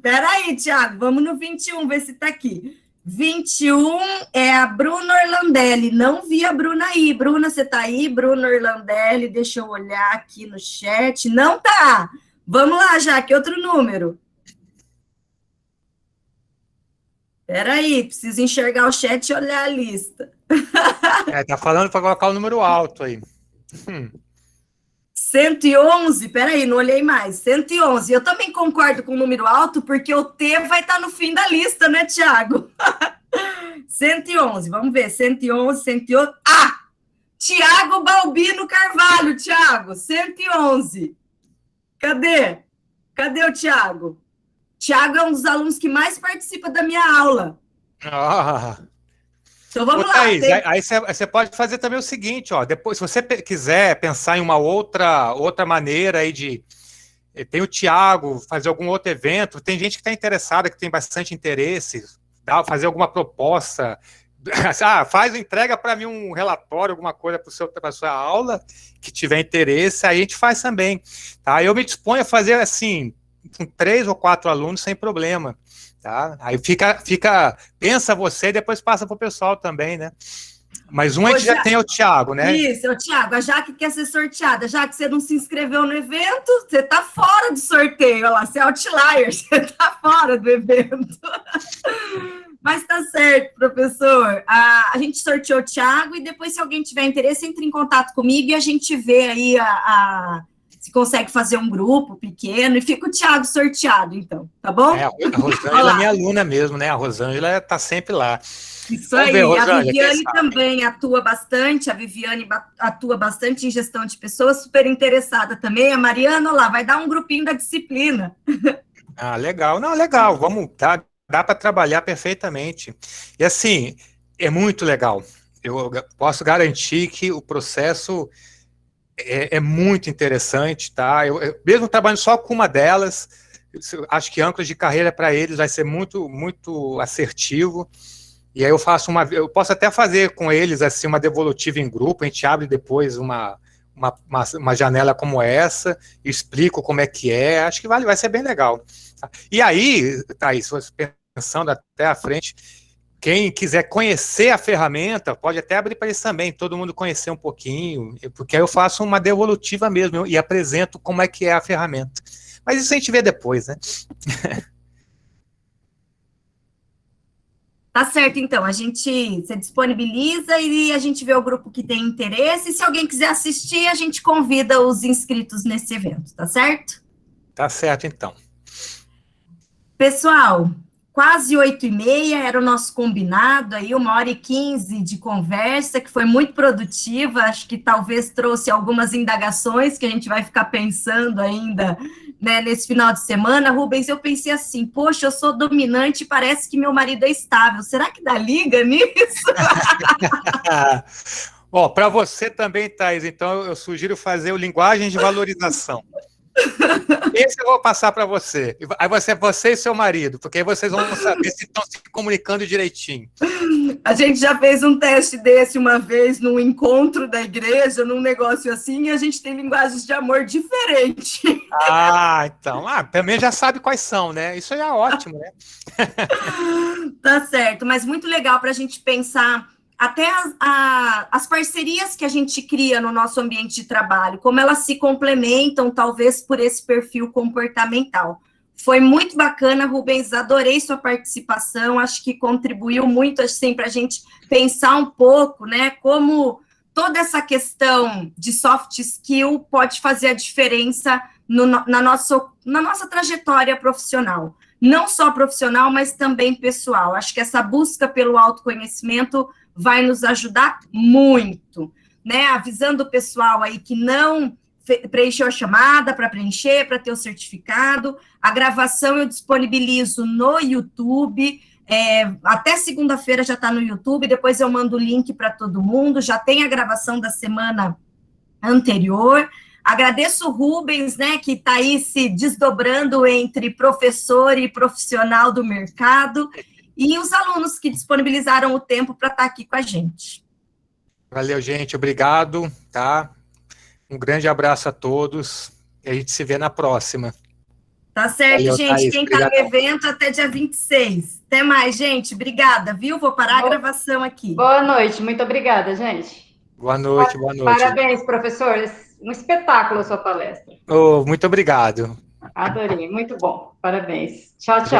Peraí, Thiago. Vamos no 21, ver se está aqui. 21 é a Bruna Orlandelli. Não vi a Bruna aí. Bruna, você tá aí? Bruna Orlandelli, deixa eu olhar aqui no chat. Não tá. Vamos lá, Jaque, outro número. Peraí, preciso enxergar o chat e olhar a lista. Tá falando para colocar o número alto aí. 111, peraí, não olhei mais. 111. Eu também concordo com o número alto, porque o T vai estar no fim da lista, né, Thiago? 111, vamos ver. 111. Ah! Tiago Balbino Carvalho, Thiago, 111. Cadê? Cadê o Thiago? Thiago é um dos alunos que mais participa da minha aula. Então vamos lá. Thaís, aí você pode fazer também o seguinte, ó, depois, se você quiser pensar em uma outra maneira aí de... Tem o Thiago, fazer algum outro evento, tem gente que está interessada, que tem bastante interesse, fazer alguma proposta, entrega para mim um relatório, alguma coisa para a sua aula, que tiver interesse, aí a gente faz também, tá? Eu me disponho a fazer assim, com 3 ou 4 alunos, sem problema. Tá? Aí pensa você e depois passa para o pessoal também, né? Mas a gente já tem o Thiago, né? Isso, é o Thiago. A Jaque quer ser sorteada. Já que você não se inscreveu no evento, você tá fora do sorteio. Olha lá, você é outlier, você tá fora do evento. Mas tá certo, professor. A gente sorteou o Thiago e depois, se alguém tiver interesse, entre em contato comigo e a gente vê aí se consegue fazer um grupo pequeno, e fica o Thiago sorteado, então, tá bom? A Rosângela é minha aluna mesmo, né? A Rosângela está sempre lá. Isso aí, a Viviane também atua bastante, atua bastante em gestão de pessoas, super interessada também. A Mariana, lá, vai dar um grupinho da disciplina. Ah, legal. Não, legal, vamos, dá para trabalhar perfeitamente. E assim, é muito legal. Eu posso garantir que o processo é muito interessante, tá? Eu mesmo trabalhando só com uma delas, acho que âncora de carreira para eles vai ser muito, muito assertivo. E aí eu posso até fazer com eles assim uma devolutiva em grupo, a gente abre depois uma janela como essa, explico como é que é, acho que vai ser bem legal. E aí, Thaís, pensando até à frente, quem quiser conhecer a ferramenta, pode até abrir para eles também, todo mundo conhecer um pouquinho, porque aí eu faço uma devolutiva mesmo e apresento como é que é a ferramenta. Mas isso a gente vê depois, né? Tá certo, então, você disponibiliza e a gente vê o grupo que tem interesse, e se alguém quiser assistir, a gente convida os inscritos nesse evento, tá certo? Tá certo, então. Pessoal, quase 8h30 era o nosso combinado, aí 1h15 de conversa, que foi muito produtiva, acho que talvez trouxe algumas indagações que a gente vai ficar pensando ainda, né, nesse final de semana. Rubens, eu pensei assim, poxa, eu sou dominante, parece que meu marido é estável, será que dá liga nisso? Ó, para você também, Thaís, então eu sugiro fazer o linguagem de valorização. Esse eu vou passar para você. Aí você e seu marido, porque aí vocês vão saber se estão se comunicando direitinho. A gente já fez um teste desse uma vez num encontro da igreja, num negócio assim, e a gente tem linguagens de amor diferentes. Ah, então. Também já sabe quais são, né? Isso é ótimo, né? Tá certo, mas muito legal para a gente pensar até as parcerias que a gente cria no nosso ambiente de trabalho, como elas se complementam, talvez por esse perfil comportamental. Foi muito bacana, Rubens, adorei sua participação, acho que contribuiu muito, assim, para a gente pensar um pouco, né, como toda essa questão de soft skill pode fazer a diferença na nossa trajetória profissional. Não só profissional, mas também pessoal. Acho que essa busca pelo autoconhecimento vai nos ajudar muito, né? Avisando o pessoal aí que não preencheu a chamada para preencher, para ter o certificado. A gravação eu disponibilizo no YouTube. Até segunda-feira já está no YouTube, depois eu mando o link para todo mundo, já tem a gravação da semana anterior. Agradeço o Rubens, né, que está aí se desdobrando entre professor e profissional do mercado, e os alunos que disponibilizaram o tempo para estar aqui com a gente. Valeu, gente, obrigado, tá? Um grande abraço a todos, e a gente se vê na próxima. Tá certo, valeu, gente, Thaís, quem está no evento até dia 26. Até mais, gente, obrigada, viu? Vou parar a gravação aqui. Boa noite, muito obrigada, gente. Boa noite, boa noite. Parabéns, professor. Um espetáculo a sua palestra. Muito obrigado. Adorei, muito bom. Parabéns. Tchau, tchau.